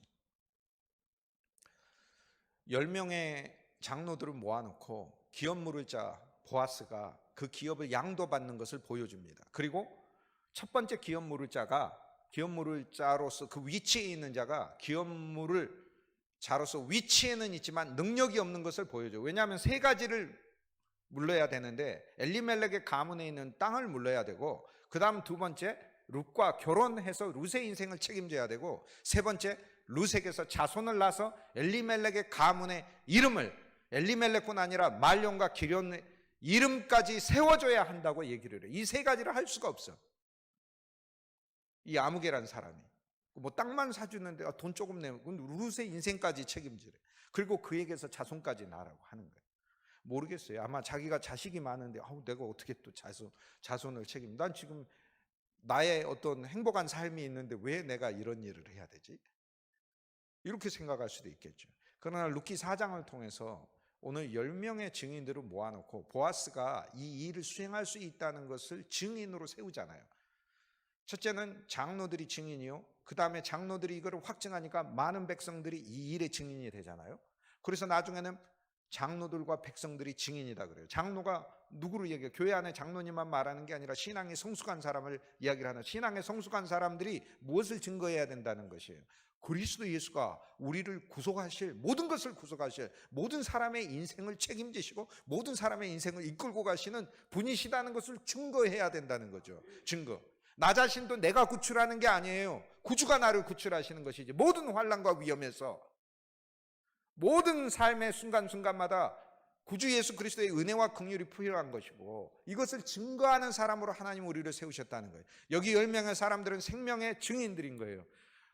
10명의 장로들을 모아놓고 기업 물을 자 보아스가 그 기업을 양도받는 것을 보여줍니다. 그리고 첫 번째 기업 물을 자로서 그 위치에 있는 자가 기업 물을 자로서 위치에는 있지만 능력이 없는 것을 보여줘요. 왜냐하면 세 가지를 물러야 되는데 엘리멜렉의 가문에 있는 땅을 물러야 되고, 그 다음 두 번째 룻과 결혼해서 룻의 인생을 책임져야 되고, 세 번째 룻에게서 자손을 낳아서 엘리멜렉의 가문의 이름을, 엘리멜렉뿐 아니라 말론과 기련의 이름까지 세워줘야 한다고 얘기를 해요. 이 세 가지를 할 수가 없어. 이 아무개라는 사람이 뭐 땅만 사주는데 돈 조금 내면 룻의 인생까지 책임지래. 그리고 그에게서 자손까지 낳으라고 하는 거예요. 모르겠어요. 아마 자기가 자식이 많은데 내가 어떻게 또 자손을 난 지금 나의 어떤 행복한 삶이 있는데 왜 내가 이런 일을 해야 되지? 이렇게 생각할 수도 있겠죠. 그러나 룻기 4장을 통해서 오늘 10명의 증인들을 모아놓고 보아스가 이 일을 수행할 수 있다는 것을 증인으로 세우잖아요. 첫째는 장로들이 증인이요, 그 다음에 장로들이 이거를 확증하니까 많은 백성들이 이 일의 증인이 되잖아요. 그래서 나중에는 장로들과 백성들이 증인이다 그래요. 장로가 누구를 얘기해요? 교회 안에 장로님만 말하는 게 아니라 신앙이 성숙한 사람을 이야기를 하는, 신앙에 성숙한 사람들이 무엇을 증거해야 된다는 것이에요. 그리스도 예수가 우리를 구속하실, 모든 것을 구속하실, 모든 사람의 인생을 책임지시고 모든 사람의 인생을 이끌고 가시는 분이시다는 것을 증거해야 된다는 거죠. 증거. 나 자신도 내가 구출하는 게 아니에요. 구주가 나를 구출하시는 것이지. 모든 환난과 위험에서, 모든 삶의 순간순간마다 구주 예수 그리스도의 은혜와 긍휼이 필요한 것이고, 이것을 증거하는 사람으로 하나님 우리를 세우셨다는 거예요. 여기 10명의 사람들은 생명의 증인들인 거예요.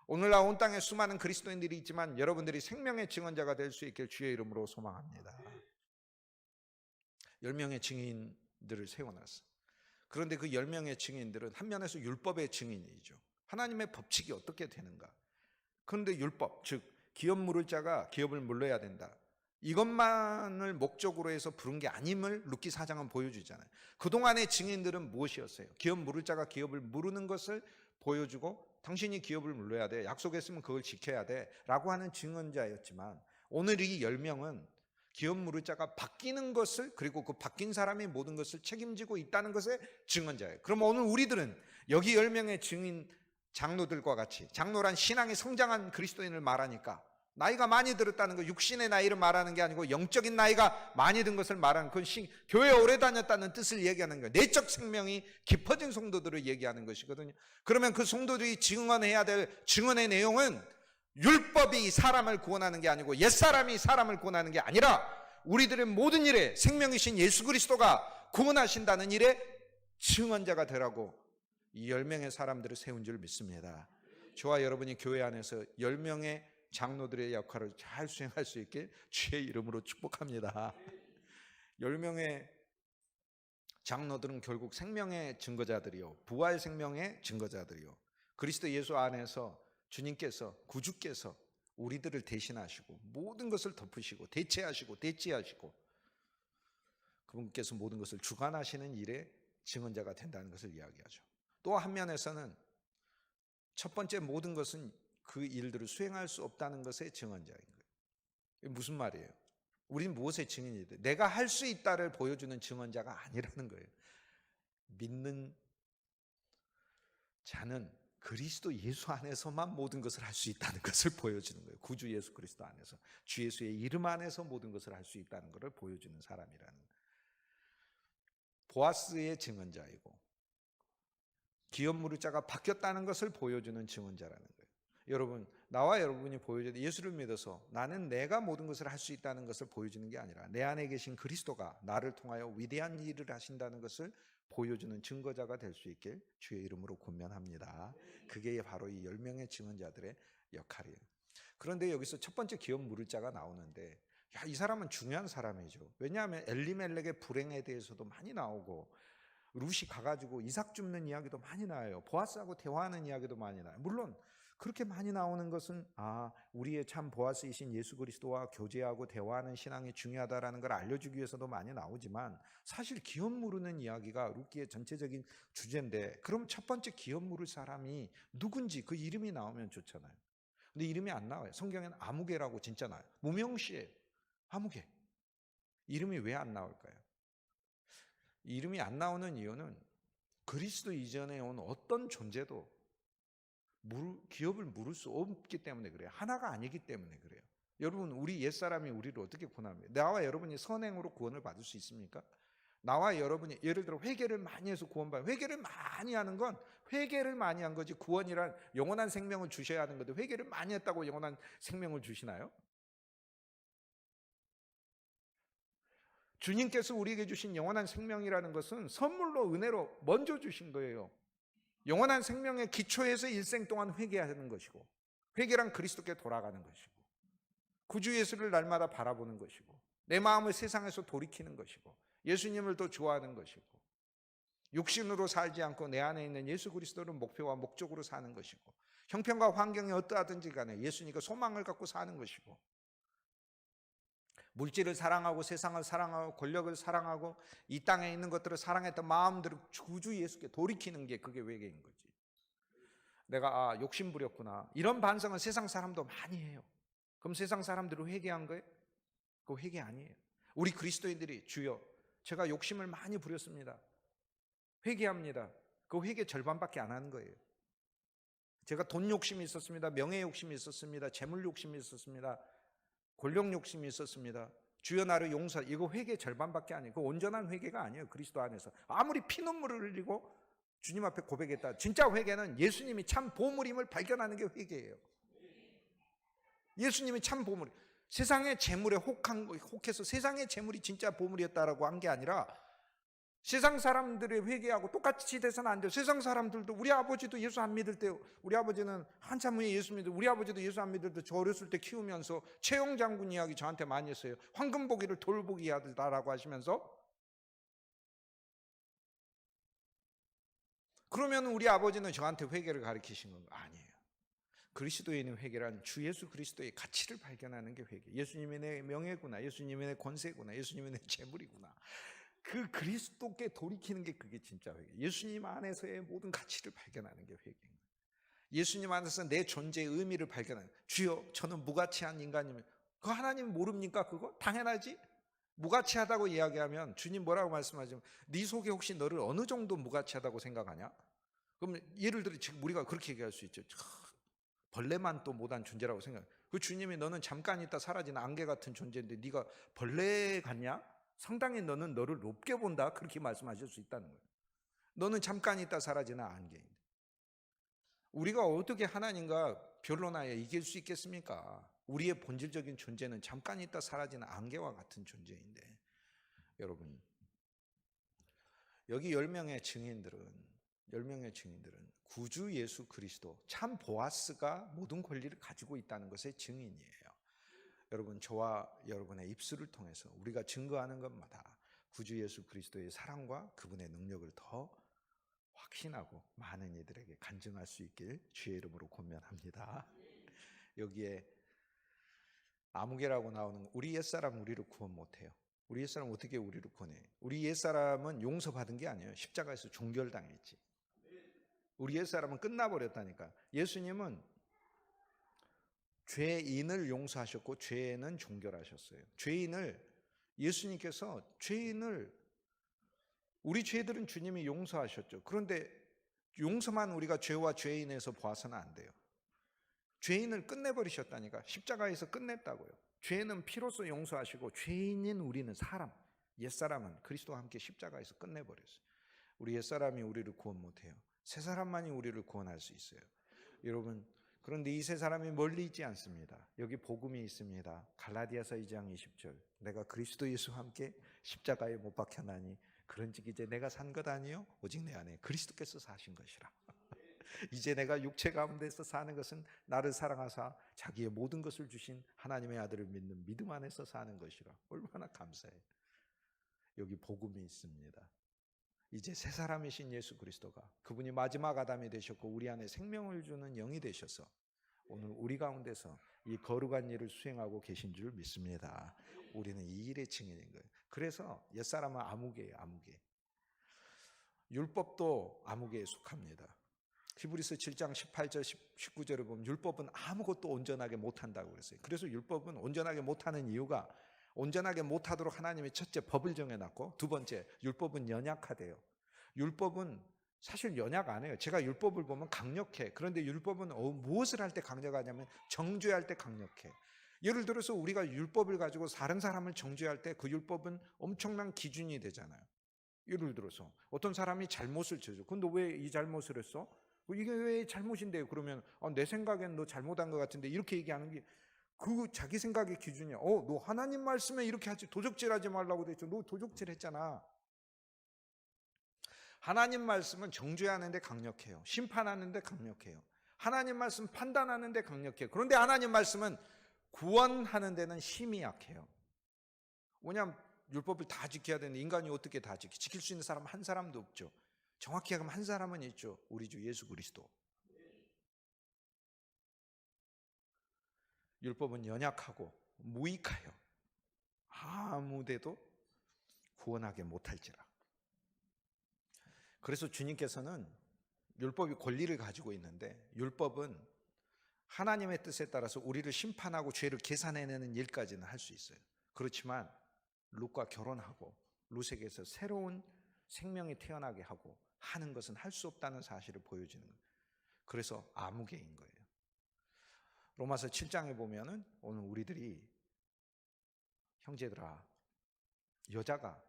오늘날 온 땅에 수많은 그리스도인들이 있지만 여러분들이 생명의 증언자가 될 수 있길 주의 이름으로 소망합니다. 10명의 증인들을 세워놨어. 그런데 그 10명의 증인들은 한 면에서 율법의 증인이죠. 하나님의 법칙이 어떻게 되는가. 그런데 율법, 즉 기업 물을 자가 기업을 물러야 된다, 이것만을 목적으로 해서 부른 게 아님을 루키 4장은 보여주잖아요. 그동안의 증인들은 무엇이었어요? 기업 물을 자가 기업을 물으는 것을 보여주고, 당신이 기업을 물러야 돼, 약속했으면 그걸 지켜야 돼 라고 하는 증언자였지만, 오늘 이 10명은 기업 물을 자가 바뀌는 것을, 그리고 그 바뀐 사람이 모든 것을 책임지고 있다는 것의 증언자예요. 그럼 오늘 우리들은 여기 10명의 증인 장로들과 같이, 장로란 신앙이 성장한 그리스도인을 말하니까 나이가 많이 들었다는 거, 육신의 나이를 말하는 게 아니고 영적인 나이가 많이 든 것을 말하는, 그건 교회에 오래 다녔다는 뜻을 얘기하는 거예요. 내적 생명이 깊어진 성도들을 얘기하는 것이거든요. 그러면 그 성도들이 증언해야 될 증언의 내용은 율법이 사람을 구원하는 게 아니고 옛사람이 사람을 구원하는 게 아니라 우리들의 모든 일에 생명이신 예수 그리스도가 구원하신다는 일에 증언자가 되라고 이 10명의 사람들을 세운 줄 믿습니다. 저와 여러분이 교회 안에서 10명의 장로들의 역할을 잘 수행할 수 있게 주의 이름으로 축복합니다. 10명의 장로들은 결국 생명의 증거자들이요, 부활 생명의 증거자들이요, 그리스도 예수 안에서 주님께서, 구주께서 우리들을 대신하시고 모든 것을 덮으시고 대체하시고 대지하시고 그분께서 모든 것을 주관하시는 일에 증언자가 된다는 것을 이야기하죠. 또 한 면에서는 첫 번째, 모든 것은 그 일들을 수행할 수 없다는 것의 증언자인 거예요. 이게 무슨 말이에요? 우리는 무엇의 증인이 돼? 내가 할 수 있다를 보여주는 증언자가 아니라는 거예요. 믿는 자는 그리스도 예수 안에서만 모든 것을 할 수 있다는 것을 보여주는 거예요. 구주 예수 그리스도 안에서, 주 예수의 이름 안에서 모든 것을 할 수 있다는 것을 보여주는 사람이라는 거예요. 보아스의 증언자이고 기업 물을 자가 바뀌었다는 것을 보여주는 증언자라는 거예요. 여러분, 나와 여러분이 보여줘야 돼. 예수를 믿어서 나는 내가 모든 것을 할 수 있다는 것을 보여주는 게 아니라 내 안에 계신 그리스도가 나를 통하여 위대한 일을 하신다는 것을 보여주는 증거자가 될 수 있길 주의 이름으로 권면합니다. 그게 바로 이 10명의 증언자들의 역할이에요. 그런데 여기서 첫 번째 기업 물을 자가 나오는데, 이 사람은 중요한 사람이죠. 왜냐하면 엘리멜렉의 불행에 대해서도 많이 나오고, 룻이 가가지고 이삭 줍는 이야기도 많이 나와요. 보아스하고 대화하는 이야기도 많이 나와요. 물론 그렇게 많이 나오는 것은 우리의 참 보아스이신 예수 그리스도와 교제하고 대화하는 신앙이 중요하다라는 걸 알려주기 위해서도 많이 나오지만, 사실 기업 물으는 이야기가 룻기의 전체적인 주제인데, 그럼 첫 번째 기업 물을 사람이 누군지 그 이름이 나오면 좋잖아요. 근데 이름이 안 나와요. 성경에는 아무개라고 진짜 나와요. 무명시에 아무개. 이름이 왜 안 나올까요? 이름이 안 나오는 이유는 그리스도 이전에 온 어떤 존재도 기업을 물을 수 없기 때문에 그래요. 하나가 아니기 때문에 그래요. 여러분, 우리 옛사람이 우리를 어떻게 구원합니까? 나와 여러분이 선행으로 구원을 받을 수 있습니까? 나와 여러분이 예를 들어 회개를 많이 해서 구원받아요. 회개를 많이 하는 건 회개를 많이 한 거지, 구원이란 영원한 생명을 주셔야 하는 건데 회개를 많이 했다고 영원한 생명을 주시나요? 주님께서 우리에게 주신 영원한 생명이라는 것은 선물로, 은혜로 먼저 주신 거예요. 영원한 생명의 기초에서 일생 동안 회개하는 것이고, 회개란 그리스도께 돌아가는 것이고, 구주 예수를 날마다 바라보는 것이고, 내 마음을 세상에서 돌이키는 것이고, 예수님을 더 좋아하는 것이고, 육신으로 살지 않고 내 안에 있는 예수 그리스도를 목표와 목적으로 사는 것이고, 형편과 환경이 어떠하든지 간에 예수님과 소망을 갖고 사는 것이고, 물질을 사랑하고 세상을 사랑하고 권력을 사랑하고 이 땅에 있는 것들을 사랑했던 마음대로 구주 예수께 돌이키는 게, 그게 회개인 거지. 내가 욕심 부렸구나. 이런 반성은 세상 사람도 많이 해요. 그럼 세상 사람들은 회개한 거예요? 그거 회개 아니에요. 우리 그리스도인들이 주여 제가 욕심을 많이 부렸습니다. 회개합니다. 그 회개 절반밖에 안 하는 거예요. 제가 돈 욕심이 있었습니다. 명예 욕심이 있었습니다. 재물 욕심이 있었습니다. 권력 욕심이 있었습니다. 주여 나를 용서하라. 이거 회개 절반밖에 아니에요. 그거 온전한 회개가 아니에요. 그리스도 안에서 아무리 피눈물을 흘리고 주님 앞에 고백했다. 진짜 회개는 예수님이 참 보물임을 발견하는 게 회개예요. 예수님이 참 보물. 세상의 재물에 혹해서 세상의 재물이 진짜 보물이었다라고 한 게 아니라 세상 사람들의 회개하고 똑같이 돼서는 안 돼요. 세상 사람들도 우리 아버지도 예수 안 믿을 때 우리 아버지는 한참 후에 예수 믿을 우리 아버지도 예수 안 믿을 때 저 어렸을 때 키우면서 최영 장군 이야기 저한테 많이 했어요. 황금보기를 돌보기 하다라고 하시면서 그러면 우리 아버지는 저한테 회개를 가르치신 건 아니에요. 그리스도인의 회개란 주 예수 그리스도의 가치를 발견하는 게 회개. 예수님이 내 명예구나. 예수님이 내 권세구나. 예수님이 내 재물이구나. 그 그리스도께 돌이키는 게 그게 진짜 회개. 예수님 안에서의 모든 가치를 발견하는 게 회개인 거예요. 예수님 안에서 내 존재의 의미를 발견하는 거예요. 주여 저는 무가치한 인간이면 그 하나님 모릅니까 그거? 당연하지. 무가치하다고 이야기하면 주님 뭐라고 말씀하시면 네 속에 혹시 너를 어느 정도 무가치하다고 생각하냐? 그럼 예를 들어 지금 우리가 그렇게 얘기할 수 있죠. 벌레만 또 못한 존재라고 생각해. 그 주님이 너는 잠깐 있다 사라지는 안개 같은 존재인데 네가 벌레 같냐? 상당히 너는 너를 높게 본다. 그렇게 말씀하실 수 있다는 거예요. 너는 잠깐 있다 사라지는 안개인데 우리가 어떻게 하나님과 변론하여 이길 수 있겠습니까? 우리의 본질적인 존재는 잠깐 있다 사라지는 안개와 같은 존재인데 여러분 여기 10명의 증인들은 구주 예수 그리스도 참 보아스가 모든 권리를 가지고 있다는 것의 증인이에요. 여러분 저와 여러분의 입술을 통해서 우리가 증거하는 것마다 구주 예수 그리스도의 사랑과 그분의 능력을 더 확신하고 많은 이들에게 간증할 수 있길 주의 이름으로 권면합니다. 여기에 아무개라고 나오는 우리 옛사람 우리를 구원 못해요. 우리 옛사람 어떻게 우리를 구원해? 우리 옛사람은 용서받은 게 아니에요. 십자가에서 종결당했지. 우리 옛사람은 끝나버렸다니까. 예수님은 죄인을 용서하셨고 죄는 종결하셨어요. 예수님께서 우리 죄들은 주님이 용서하셨죠. 그런데 용서만 우리가 죄와 죄인에서 봐서는 안 돼요. 죄인을 끝내버리셨다니까. 십자가에서 끝냈다고요. 죄는 피로써 용서하시고 죄인인 우리는 옛사람은 그리스도와 함께 십자가에서 끝내버렸어요. 우리 옛사람이 우리를 구원 못해요. 새 사람만이 우리를 구원할 수 있어요. 여러분 그런데 이 세 사람이 멀리 있지 않습니다. 여기 복음이 있습니다. 갈라디아서 2장 20절 내가 그리스도 예수와 함께 십자가에 못 박혀나니 그런즉 이제 내가 산 것 아니요 오직 내 안에 그리스도께서 사신 것이라. 이제 내가 육체 가운데서 사는 것은 나를 사랑하사 자기의 모든 것을 주신 하나님의 아들을 믿는 믿음 안에서 사는 것이라. 얼마나 감사해요. 여기 복음이 있습니다. 이제 새 사람이신 예수 그리스도가 그분이 마지막 아담이 되셨고 우리 안에 생명을 주는 영이 되셔서 오늘 우리 가운데서 이 거룩한 일을 수행하고 계신 줄 믿습니다. 우리는 이 일의 증인인 거예요. 그래서 옛사람은 아무개예요. 아무개. 율법도 아무개에 속합니다. 히브리서 7장 18절 19절을 보면 율법은 아무것도 온전하게 못한다고 그랬어요. 그래서 율법은 온전하게 못하는 이유가 온전하게 못하도록 하나님이 첫째 법을 정해놨고 두 번째 율법은 연약하대요. 율법은 사실 연약 안 해요. 제가 율법을 보면 강력해. 그런데 율법은 무엇을 할 때 강력하냐면 정죄할 때 강력해. 예를 들어서 우리가 율법을 가지고 다른 사람을 정죄할 때 그 율법은 엄청난 기준이 되잖아요. 예를 들어서 어떤 사람이 잘못을 저지르고 근데 왜 이 잘못을 했어? 이게 왜 잘못인데요? 그러면 내 생각엔 너 잘못한 것 같은데 이렇게 얘기하는 게 그 자기 생각의 기준이야. 너 하나님 말씀에 이렇게 하지 도적질하지 말라고 돼 있죠. 너 도적질했잖아. 하나님 말씀은 정죄하는 데 강력해요. 심판하는 데 강력해요. 하나님 말씀 판단하는 데 강력해요. 그런데 하나님 말씀은 구원하는 데는 힘이 약해요. 왜냐하면 율법을 다 지켜야 되는데 인간이 어떻게 다 지킬 수 있는 사람 한 사람도 없죠. 정확히 하면 한 사람은 있죠. 우리 주 예수 그리스도. 율법은 연약하고 무익하여 아무데도 구원하게 못할지라. 그래서 주님께서는 율법이 권리를 가지고 있는데 율법은 하나님의 뜻에 따라서 우리를 심판하고 죄를 계산해내는 일까지는 할 수 있어요. 그렇지만 룻과 결혼하고 룻에게서 새로운 생명이 태어나게 하고 하는 것은 할 수 없다는 사실을 보여주는 거예요. 그래서 아무개인 거예요. 로마서 7장에 보면은 오늘 우리들이 형제들아, 여자가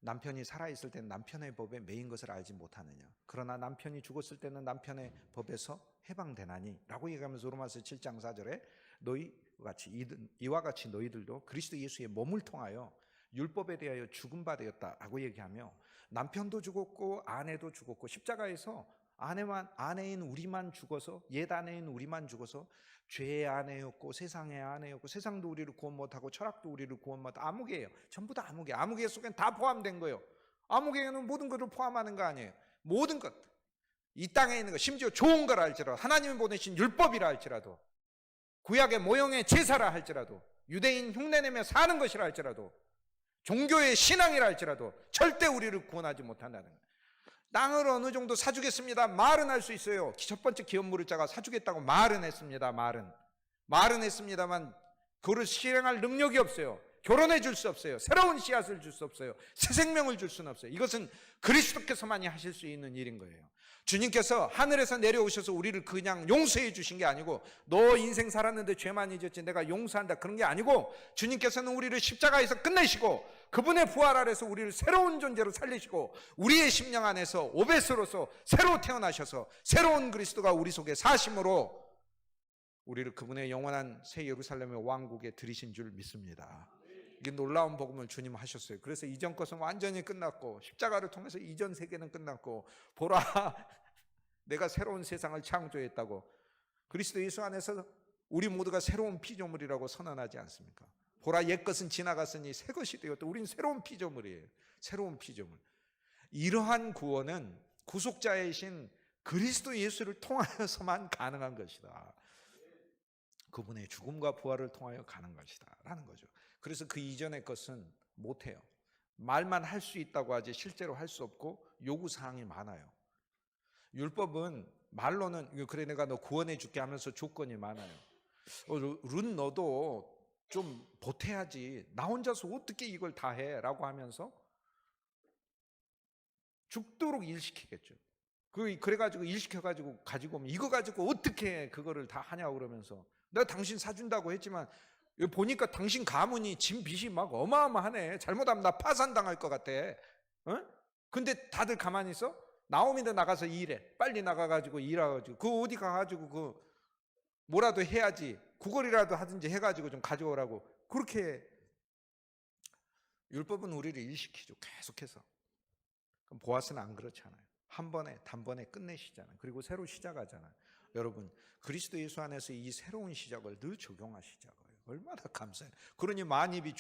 남편이 살아있을 때는 남편의 법에 매인 것을 알지 못하느냐, 그러나 남편이 죽었을 때는 남편의 법에서 해방되나니 라고 얘기하면서 로마서 7장 4절에 이와 같이 너희들도 그리스도 예수의 몸을 통하여 율법에 대하여 죽은 바 되었다라고 얘기하며, 남편도 죽었고 아내도 죽었고 십자가에서 아내인 우리만 죽어서, 옛 아내인 우리만 죽어서 죄의 아내였고 세상의 아내였고, 세상도 우리를 구원 못하고 철학도 우리를 구원 못하고, 아무개예요. 전부 다 아무개. 아무개 속엔 다 포함된 거예요. 아무개는 모든 것을 포함하는 거 아니에요. 모든 것, 이 땅에 있는 것, 심지어 좋은 거라 할지라도, 하나님이 보내신 율법이라 할지라도, 구약의 모형의 제사라 할지라도, 유대인 흉내내며 사는 것이라 할지라도, 종교의 신앙이라 할지라도 절대 우리를 구원하지 못한다는 거예요. 땅을 어느 정도 사주겠습니다. 말은 할 수 있어요. 첫 번째 기업무르자가 사주겠다고 말은 했습니다. 말은 했습니다만 그거를 실행할 능력이 없어요. 결혼해 줄 수 없어요. 새로운 씨앗을 줄 수 없어요. 새 생명을 줄 수는 없어요. 이것은 그리스도께서만이 하실 수 있는 일인 거예요. 주님께서 하늘에서 내려오셔서 우리를 그냥 용서해 주신 게 아니고, 너 인생 살았는데 죄만 잊었지 내가 용서한다, 그런 게 아니고, 주님께서는 우리를 십자가에서 끝내시고 그분의 부활 아래서 우리를 새로운 존재로 살리시고, 우리의 심령 안에서 오벳으로서 새로 태어나셔서 새로운 그리스도가 우리 속에 사심으로 우리를 그분의 영원한 새 예루살렘의 왕국에 들이신 줄 믿습니다. 이게 놀라운 복음을 주님 하셨어요. 그래서 이전 것은 완전히 끝났고, 십자가를 통해서 이전 세계는 끝났고, 보라 내가 새로운 세상을 창조했다고, 그리스도 예수 안에서 우리 모두가 새로운 피조물이라고 선언하지 않습니까? 보라 옛 것은 지나갔으니 새 것이 되었다. 우리는 새로운 피조물이에요. 새로운 피조물. 이러한 구원은 구속자이신 그리스도 예수를 통하여서만 가능한 것이다. 그분의 죽음과 부활을 통하여 가는 것이다 라는 거죠. 그래서 그 이전의 것은 못해요. 말만 할 수 있다고 하지 실제로 할 수 없고 요구사항이 많아요. 율법은 말로는 그래 내가 너 구원해 줄게 하면서 조건이 많아요. 룻 너도 좀 보태야지, 나 혼자서 어떻게 이걸 다 해 라고 하면서 죽도록 일시키겠죠. 그래가지고 일시켜가지고 가지고 오면 이거 가지고 어떻게 그거를 다 하냐고 그러면서, 내가 당신 사준다고 했지만 보니까 당신 가문이 진 빚이 막 어마어마하네. 잘못하면 나 파산당할 것 같아. 근데 다들 가만히 있어? 나오미도 나가서 일해. 빨리 나가가지고 일해가지고 그 어디 가가지고 그 뭐라도 해야지, 구걸이라도 하든지 해가지고 좀 가져오라고. 그렇게 율법은 우리를 일시키죠. 계속해서. 그럼 보아스는 안 그렇잖아요. 한 번에 단번에 끝내시잖아요. 그리고 새로 시작하잖아요. 여러분, 그리스도 예수 안에서 이 새로운 시작을 늘 적용하시자고요. 얼마나 감사해요. 그러니 만입이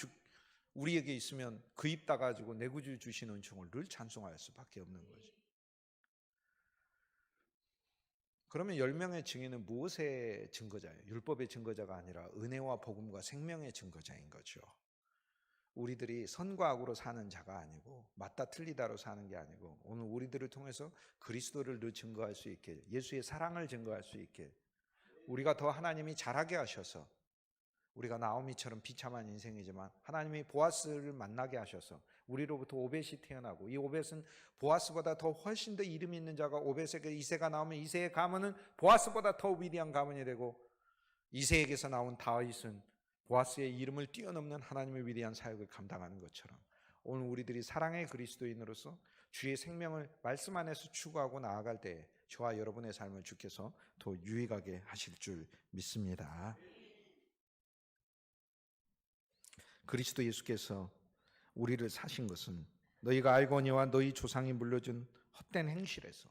우리에게 있으면 그 입 따가지고 내 구주 주신 은총을 늘 찬송할 수밖에 없는 거죠. 그러면 10명의 증인은 무엇의 증거자예요? 율법의 증거자가 아니라 은혜와 복음과 생명의 증거자인 거죠. 우리들이 선과 악으로 사는 자가 아니고 맞다 틀리다로 사는 게 아니고, 오늘 우리들을 통해서 그리스도를 늘 증거할 수 있게, 예수의 사랑을 증거할 수 있게, 우리가 더 하나님이 잘하게 하셔서, 우리가 나오미처럼 비참한 인생이지만 하나님이 보아스를 만나게 하셔서 우리로부터 오벳이 태어나고, 이 오벳은 보아스보다 더 훨씬 더 이름 있는 자가 오벳에게 이새가 나오면 이새의 가문은 보아스보다 더 위대한 가문이 되고, 이새에게서 나온 다윗은 보아스의 이름을 뛰어넘는 하나님의 위대한 사역을 감당하는 것처럼, 오늘 우리들이 사랑의 그리스도인으로서 주의 생명을 말씀 안에서 추구하고 나아갈 때 저와 여러분의 삶을 주께서 더 유익하게 하실 줄 믿습니다. 그리스도 예수께서 우리를 사신 것은 너희가 알거니와 너희 조상이 물려준 헛된 행실에서,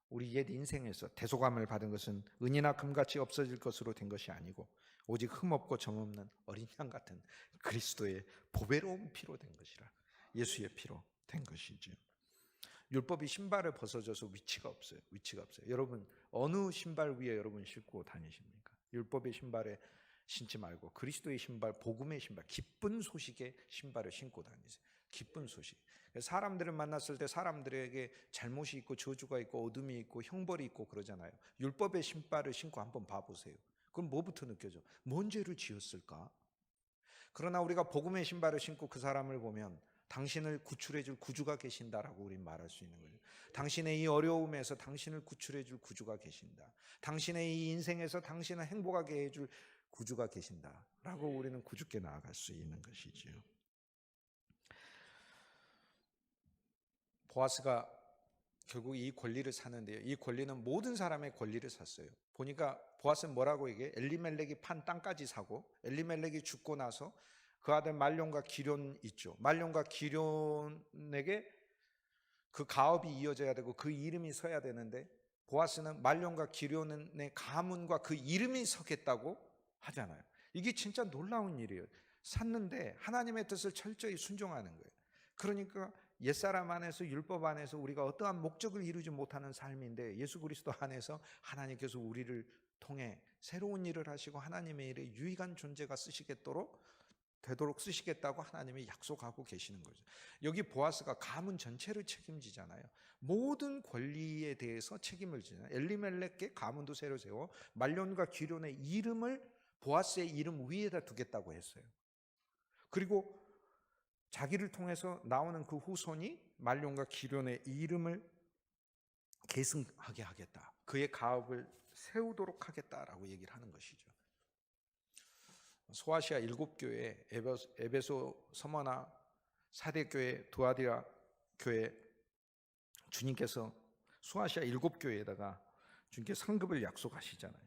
우리 옛 인생에서 대속함을 받은 것은 은이나 금같이 없어질 것으로 된 것이 아니고 오직 흠없고 점없는 어린 양 같은 그리스도의 보배로운 피로 된 것이라. 예수의 피로 된 것이죠. 율법이 신발을 벗어줘서 위치가 없어요. 여러분, 어느 신발 위에 여러분 신고 다니십니까? 율법의 신발에 신지 말고 그리스도의 신발, 복음의 신발, 기쁜 소식의 신발을 신고 다니세요. 기쁜 소식. 사람들을 만났을 때 사람들에게 잘못이 있고 저주가 있고 어둠이 있고 형벌이 있고 그러잖아요. 율법의 신발을 신고 한번 봐보세요. 그럼 뭐부터 느껴져? 뭔 죄를 지었을까? 그러나 우리가 복음의 신발을 신고 그 사람을 보면 당신을 구출해 줄 구주가 계신다라고 우린 말할 수 있는 거죠. 당신의 이 어려움에서 당신을 구출해 줄 구주가 계신다. 당신의 이 인생에서 당신을 행복하게 해줄 구주가 계신다라고 우리는 구주께 나아갈 수 있는 것이지요. 보아스가 결국 이 권리를 사는데요. 이 권리는 모든 사람의 권리를 샀어요. 보니까 보아스는 뭐라고 얘기해? 엘리멜렉이 판 땅까지 사고 엘리멜렉이 죽고 나서 그 아들 말론과 기럨 있죠. 말론과 기럨에게 그 가업이 이어져야 되고 그 이름이 서야 되는데 보아스는 말론과 기럨의 가문과 그 이름이 서겠다고 하잖아요. 이게 진짜 놀라운 일이에요. 샀는데 하나님의 뜻을 철저히 순종하는 거예요. 그러니까 옛사람 안에서 율법 안에서 우리가 어떠한 목적을 이루지 못하는 삶인데 예수 그리스도 안에서 하나님께서 우리를 통해 새로운 일을 하시고 하나님의 일에 유익한 존재가 되도록 쓰시겠다고 하나님이 약속하고 계시는 거죠. 여기 보아스가 가문 전체를 책임지잖아요. 모든 권리에 대해서 책임을 지잖아요. 엘리멜렉의 가문도 새로 세워 말론과 기럨의 이름을 보아스의 이름 위에다 두겠다고 했어요. 그리고 자기를 통해서 나오는 그 후손이 말론과 기럨의 이름을 계승하게 하겠다. 그의 가업을 세우도록 하겠다라고 얘기를 하는 것이죠. 소아시아 7교회, 에베소, 서머나, 사대교회, 두아디라 교회, 주님께서 소아시아 7교회에다가 주님께서 상급을 약속하시잖아요.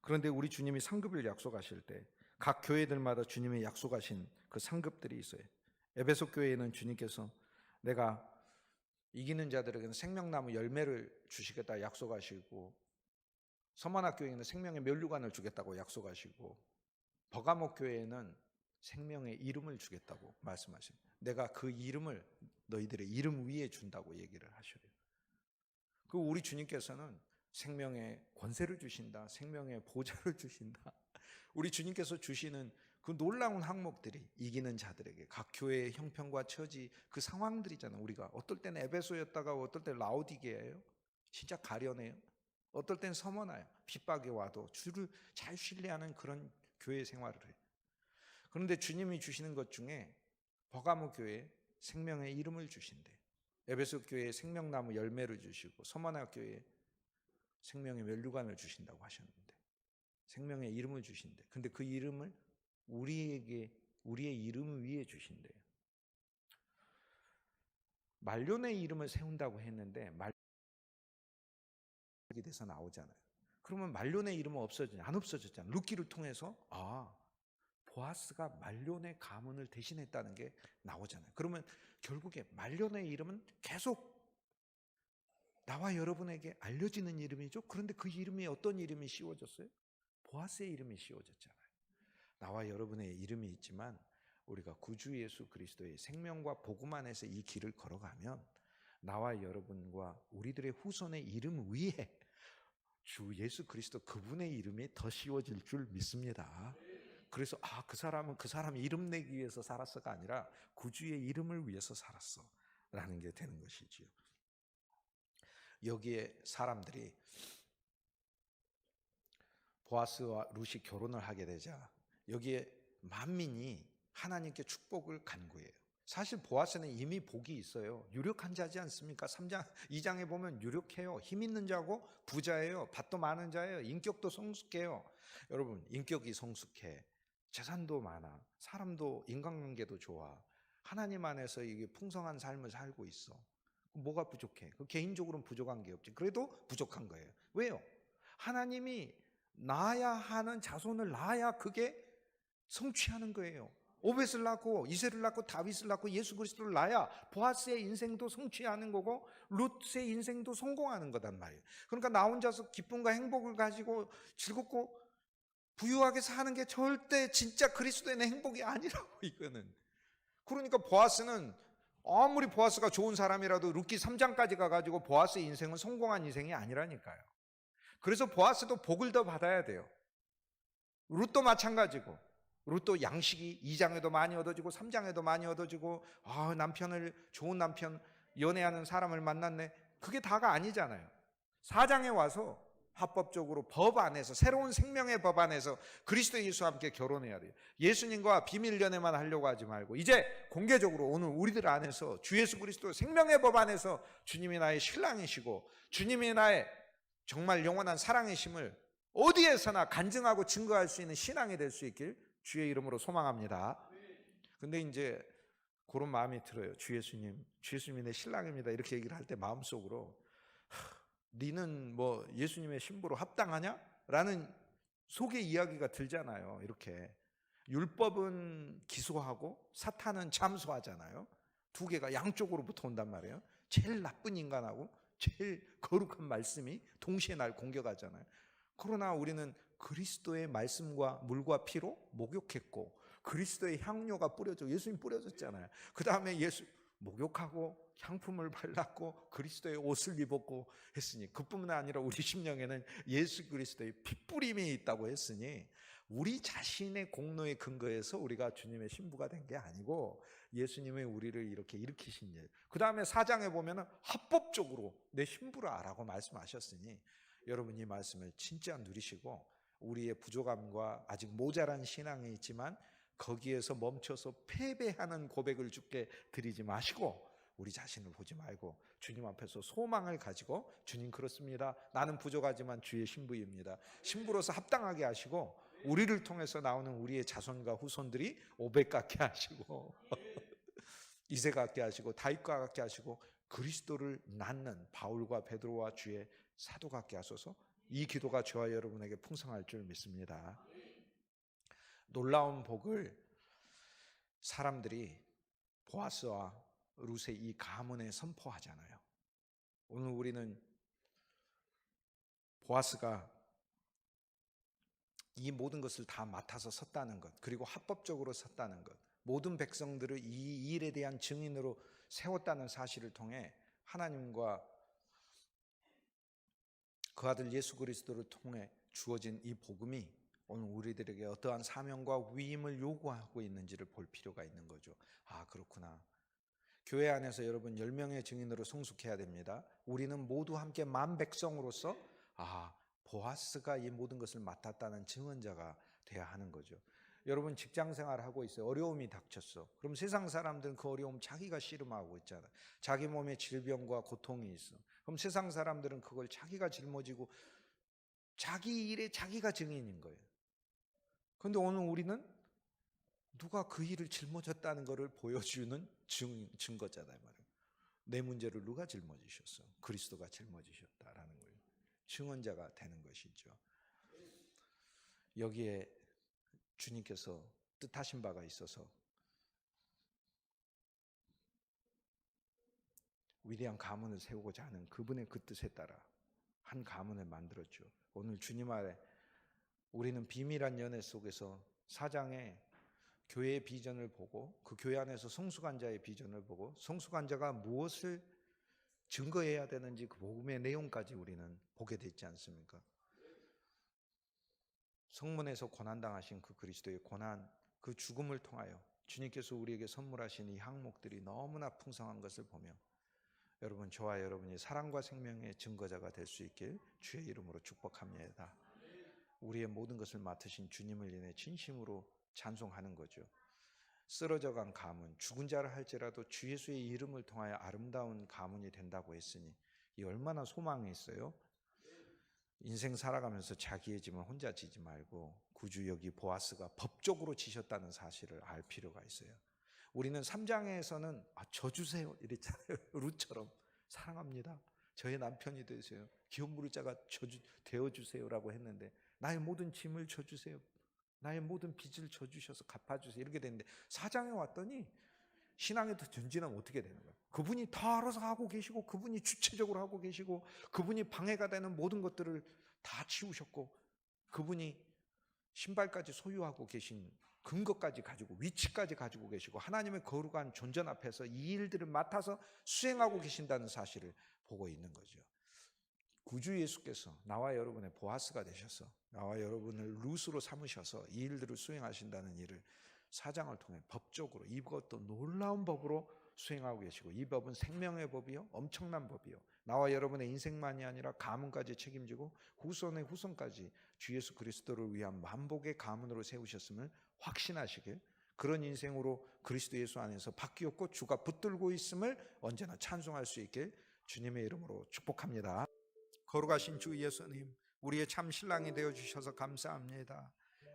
그런데 우리 주님이 상급을 약속하실 때 각 교회들마다 주님이 약속하신 그 상급들이 있어요. 에베소 교회에는 주님께서 내가 이기는 자들에게는 생명나무 열매를 주시겠다 약속하시고, 서머나 교회에는 생명의 면류관을 주겠다고 약속하시고, 버가모 교회에는 생명의 이름을 주겠다고 말씀하셔요. 내가 그 이름을 너희들의 이름 위에 준다고 얘기를 하셔요. 그 우리 주님께서는 생명의 권세를 주신다, 생명의 보좌를 주신다. 우리 주님께서 주시는 그 놀라운 항목들이 이기는 자들에게 각 교회의 형편과 처지 그 상황들이잖아요. 우리가 어떨 때는 에베소였다가 어떨 때는 라오디게예요. 진짜 가련해요. 어떨 때는 서머나요. 핍박이 와도 주를 잘 신뢰하는 그런 교회 생활을 해요. 그런데 주님이 주시는 것 중에 버가모 교회에 생명의 이름을 주신대. 에베소 교회에 생명나무 열매를 주시고 서머나 교회에 생명의 면류관을 주신다고 하셨는데 생명의 이름을 주신대. 근데 그 이름을 우리의 이름 위에 주신대요. 말론의 이름을 세운다고 했는데 말론이 돼서 나오잖아요. 그러면 말론의 이름은 없어지냐? 안 없어졌잖아요. 룻기를 통해서 보아스가 말론의 가문을 대신했다는 게 나오잖아요. 그러면 결국에 말론의 이름은 계속 나와 여러분에게 알려지는 이름이죠. 그런데 그 이름이 어떤 이름이 씌워졌어요? 보아스의 이름이 씌워졌잖아요. 나와 여러분의 이름이 있지만 우리가 구주 예수 그리스도의 생명과 복음 안에서 이 길을 걸어가면 나와 여러분과 우리들의 후손의 이름 위에 주 예수 그리스도 그분의 이름이 더 씌워질 줄 믿습니다. 그래서 그 사람은 그 사람 이름 내기 위해서 살았어가 아니라 구주의 이름을 위해서 살았어 라는 게 되는 것이지요. 여기에 사람들이 보아스와 룻이 결혼을 하게 되자 여기에 만민이 하나님께 축복을 간구해요. 사실 보아스는 이미 복이 있어요. 유력한 자지 않습니까? 2장에 보면 유력해요. 힘 있는 자고 부자예요. 밭도 많은 자예요. 인격도 성숙해요. 여러분, 인격이 성숙해. 재산도 많아. 사람도 인간관계도 좋아. 하나님 안에서 이게 풍성한 삶을 살고 있어. 뭐가 부족해? 개인적으로는 부족한 게 없지. 그래도 부족한 거예요. 왜요? 하나님이 낳아야 하는 자손을 낳아야 그게 성취하는 거예요. 오벳을 낳고 이세를 낳고 다윗을 낳고 예수 그리스도를 낳아야 보아스의 인생도 성취하는 거고 룻의 인생도 성공하는 거단 말이에요. 그러니까 나 혼자서 기쁨과 행복을 가지고 즐겁고 부유하게 사는 게 절대 진짜 그리스도의 행복이 아니라고 이거는. 그러니까 보아스는 아무리 보아스가 좋은 사람이라도 룻기 3장까지 가가지고 보아스의 인생은 성공한 인생이 아니라니까요. 그래서 보아스도 복을 더 받아야 돼요. 룻도 마찬가지고. 룻도 양식이 2장에도 많이 얻어지고 3장에도 많이 얻어지고 남편을 좋은 남편 연애하는 사람을 만났네. 그게 다가 아니잖아요. 4장에 와서 합법적으로 법 안에서 새로운 생명의 법 안에서 그리스도 예수와 함께 결혼해야 돼요. 예수님과 비밀 연애만 하려고 하지 말고 이제 공개적으로 오늘 우리들 안에서 주 예수 그리스도 생명의 법 안에서 주님이 나의 신랑이시고 주님이 나의 정말 영원한 사랑이심을 어디에서나 간증하고 증거할 수 있는 신앙이 될 수 있길 주의 이름으로 소망합니다. 근데 이제 그런 마음이 들어요. 주 예수님이 내 신랑입니다. 이렇게 얘기를 할 때 마음속으로 니는 뭐 예수님의 신부로 합당하냐? 라는 속의 이야기가 들잖아요. 이렇게 율법은 기소하고 사탄은 참소하잖아요. 두 개가 양쪽으로부터 온단 말이에요. 제일 나쁜 인간하고 제일 거룩한 말씀이 동시에 날 공격하잖아요. 그러나 우리는 그리스도의 말씀과 물과 피로 목욕했고 그리스도의 향료가 뿌려져 예수님 뿌려졌잖아요. 그 다음에 예수 목욕하고 향품을 발랐고 그리스도의 옷을 입었고 했으니 그뿐만 아니라 우리 심령에는 예수 그리스도의 핏뿌림이 있다고 했으니 우리 자신의 공로의 근거에서 우리가 주님의 신부가 된 게 아니고 예수님의 우리를 이렇게 일으키신 일. 그 다음에 4장에 보면 합법적으로 내 신부라라고 말씀하셨으니 여러분 이 말씀을 진짜 누리시고 우리의 부족함과 아직 모자란 신앙이 있지만 거기에서 멈춰서 패배하는 고백을 주께 드리지 마시고 우리 자신을 보지 말고 주님 앞에서 소망을 가지고 주님 그렇습니다. 나는 부족하지만 주의 신부입니다. 신부로서 합당하게 하시고 우리를 통해서 나오는 우리의 자손과 후손들이 오벳 같게 하시고 이세 같게 하시고 다윗과 같게 하시고 그리스도를 낳는 바울과 베드로와 주의 사도 같게 하소서. 이 기도가 저와 여러분에게 풍성할 줄 믿습니다. 놀라운 복을 사람들이 보아스와 룻의 이 가문에 선포하잖아요. 오늘 우리는 보아스가 이 모든 것을 다 맡아서 섰다는 것, 그리고 합법적으로 섰다는 것, 모든 백성들을 이 일에 대한 증인으로 세웠다는 사실을 통해 하나님과 그 아들 예수 그리스도를 통해 주어진 이 복음이 오늘 우리들에게 어떠한 사명과 위임을 요구하고 있는지를 볼 필요가 있는 거죠. 그렇구나. 교회 안에서 여러분 10명의 증인으로 성숙해야 됩니다. 우리는 모두 함께 만 백성으로서 보아스가 이 모든 것을 맡았다는 증언자가 돼야 하는 거죠. 여러분 직장 생활을 하고 있어요. 어려움이 닥쳤어. 그럼 세상 사람들은 그 어려움 자기가 씨름하고 있잖아. 자기 몸에 질병과 고통이 있어. 그럼 세상 사람들은 그걸 자기가 짊어지고 자기 일에 자기가 증인인 거예요. 그런데 오늘 우리는 누가 그 일을 짊어졌다는 것을 보여주는 증거잖아요. 내 문제를 누가 짊어지셨어? 그리스도가 짊어지셨다라는 거예요. 증언자가 되는 것이죠. 여기에 주님께서 뜻하신 바가 있어서 위대한 가문을 세우고자 하는 그분의 그 뜻에 따라 한 가문을 만들었죠. 오늘 주님 아래 우리는 비밀한 연애 속에서 4장에 교회의 비전을 보고 그 교회 안에서 성수관자의 비전을 보고 성수관자가 무엇을 증거해야 되는지 그 복음의 내용까지 우리는 보게 되지 않습니까? 성문에서 고난당하신 그 그리스도의 고난, 그 죽음을 통하여 주님께서 우리에게 선물하신 이 항목들이 너무나 풍성한 것을 보며 여러분 저와 여러분이 사랑과 생명의 증거자가 될 수 있길 주의 이름으로 축복합니다. 우리의 모든 것을 맡으신 주님을 인해 진심으로 찬송하는 거죠. 쓰러져간 가문, 죽은 자를 할지라도 주 예수의 이름을 통하여 아름다운 가문이 된다고 했으니 이 얼마나 소망이 있어요? 인생 살아가면서 자기의 짐을 혼자 지지 말고 구주 여기 보아스가 법적으로 지셨다는 사실을 알 필요가 있어요. 우리는 3장에서는 저 주세요 이랬잖아요. 룻처럼 사랑합니다. 저의 남편이 되세요. 기업 무리자가 되어주세요라고 했는데 나의 모든 짐을 져주세요. 나의 모든 빚을 져주셔서 갚아주세요. 이렇게 됐는데 4장에 왔더니 신앙의 전진은 어떻게 되는 거예요? 그분이 다 알아서 하고 계시고 그분이 주체적으로 하고 계시고 그분이 방해가 되는 모든 것들을 다 치우셨고 그분이 신발까지 소유하고 계신 근거까지 가지고 위치까지 가지고 계시고 하나님의 거룩한 존전 앞에서 이 일들을 맡아서 수행하고 계신다는 사실을 보고 있는 거죠. 구주 예수께서 나와 여러분의 보아스가 되셔서 나와 여러분을 룻으로 삼으셔서 이 일들을 수행하신다는 일을 사장을 통해 법적으로, 이것도 놀라운 법으로 수행하고 계시고, 이 법은 생명의 법이요, 엄청난 법이요, 나와 여러분의 인생만이 아니라 가문까지 책임지고 후손의 후손까지 주 예수 그리스도를 위한 만복의 가문으로 세우셨음을 확신하시길, 그런 인생으로 그리스도 예수 안에서 바뀌었고 주가 붙들고 있음을 언제나 찬송할 수 있길 주님의 이름으로 축복합니다. 거룩하신 주 예수님, 우리의 참 신랑이 되어주셔서 감사합니다.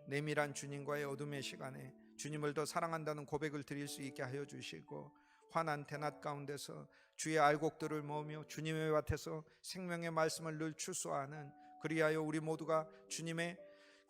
내밀한 주님과의 어둠의 시간에 주님을 더 사랑한다는 고백을 드릴 수 있게 하여 주시고, 환한 대낮 가운데서 주의 알곡들을 모으며 주님의 밭에서 생명의 말씀을 늘 추수하는, 그리하여 우리 모두가 주님의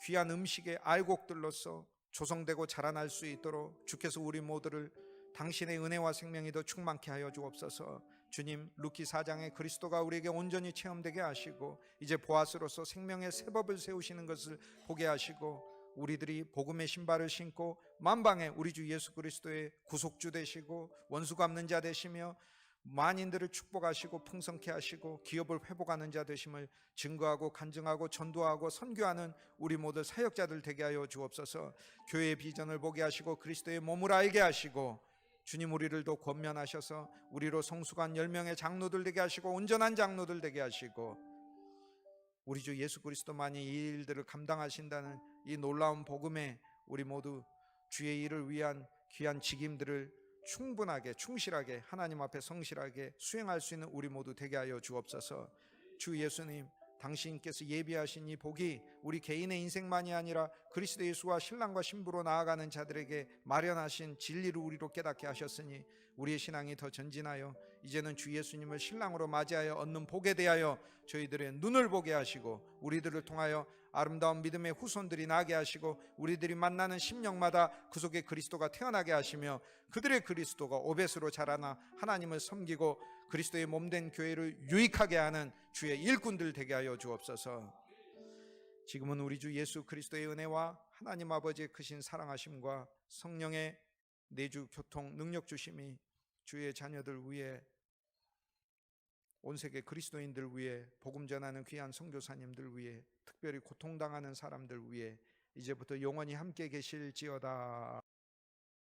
귀한 음식의 알곡들로서 조성되고 자라날 수 있도록 주께서 우리 모두를 당신의 은혜와 생명이 더 충만케 하여 주옵소서. 주님, 루키 4장의 그리스도가 우리에게 온전히 체험되게 하시고 이제 보아스로서 생명의 새 법을 세우시는 것을 보게 하시고, 우리들이 복음의 신발을 신고 만방에 우리 주 예수 그리스도의 구속주 되시고 원수 갚는 자 되시며 만인들을 축복하시고 풍성케 하시고 기업을 회복하는 자 되심을 증거하고 간증하고 전도하고 선교하는 우리 모두 사역자들 되게 하여 주옵소서. 교회의 비전을 보게 하시고 그리스도의 몸을 알게 하시고, 주님 우리를 더 권면하셔서 우리로 성숙한 10명의 장로들 되게 하시고 온전한 장로들 되게 하시고, 우리 주 예수 그리스도만이 이 일들을 감당하신다는 이 놀라운 복음에 우리 모두 주의 일을 위한 귀한 직임들을 충분하게 충실하게 하나님 앞에 성실하게 수행할 수 있는 우리 모두 되게 하여 주옵소서. 주 예수님, 당신께서 예비하신 이 복이 우리 개인의 인생만이 아니라 그리스도 예수와 신랑과 신부로 나아가는 자들에게 마련하신 진리를 우리로 깨닫게 하셨으니, 우리의 신앙이 더 전진하여 이제는 주 예수님을 신랑으로 맞이하여 얻는 복에 대하여 저희들의 눈을 보게 하시고, 우리들을 통하여 아름다운 믿음의 후손들이 나게 하시고, 우리들이 만나는 심령마다 그 속에 그리스도가 태어나게 하시며, 그들의 그리스도가 오벳으로 자라나 하나님을 섬기고 그리스도의 몸된 교회를 유익하게 하는 주의 일꾼들 되게 하여 주옵소서. 지금은 우리 주 예수 그리스도의 은혜와 하나님 아버지의 크신 사랑하심과 성령의 내주 교통 능력 주심이 주의 자녀들 위에, 온 세계 그리스도인들 위에, 복음 전하는 귀한 선교사님들 위에, 특별히 고통당하는 사람들 위에 이제부터 영원히 함께 계실지어다.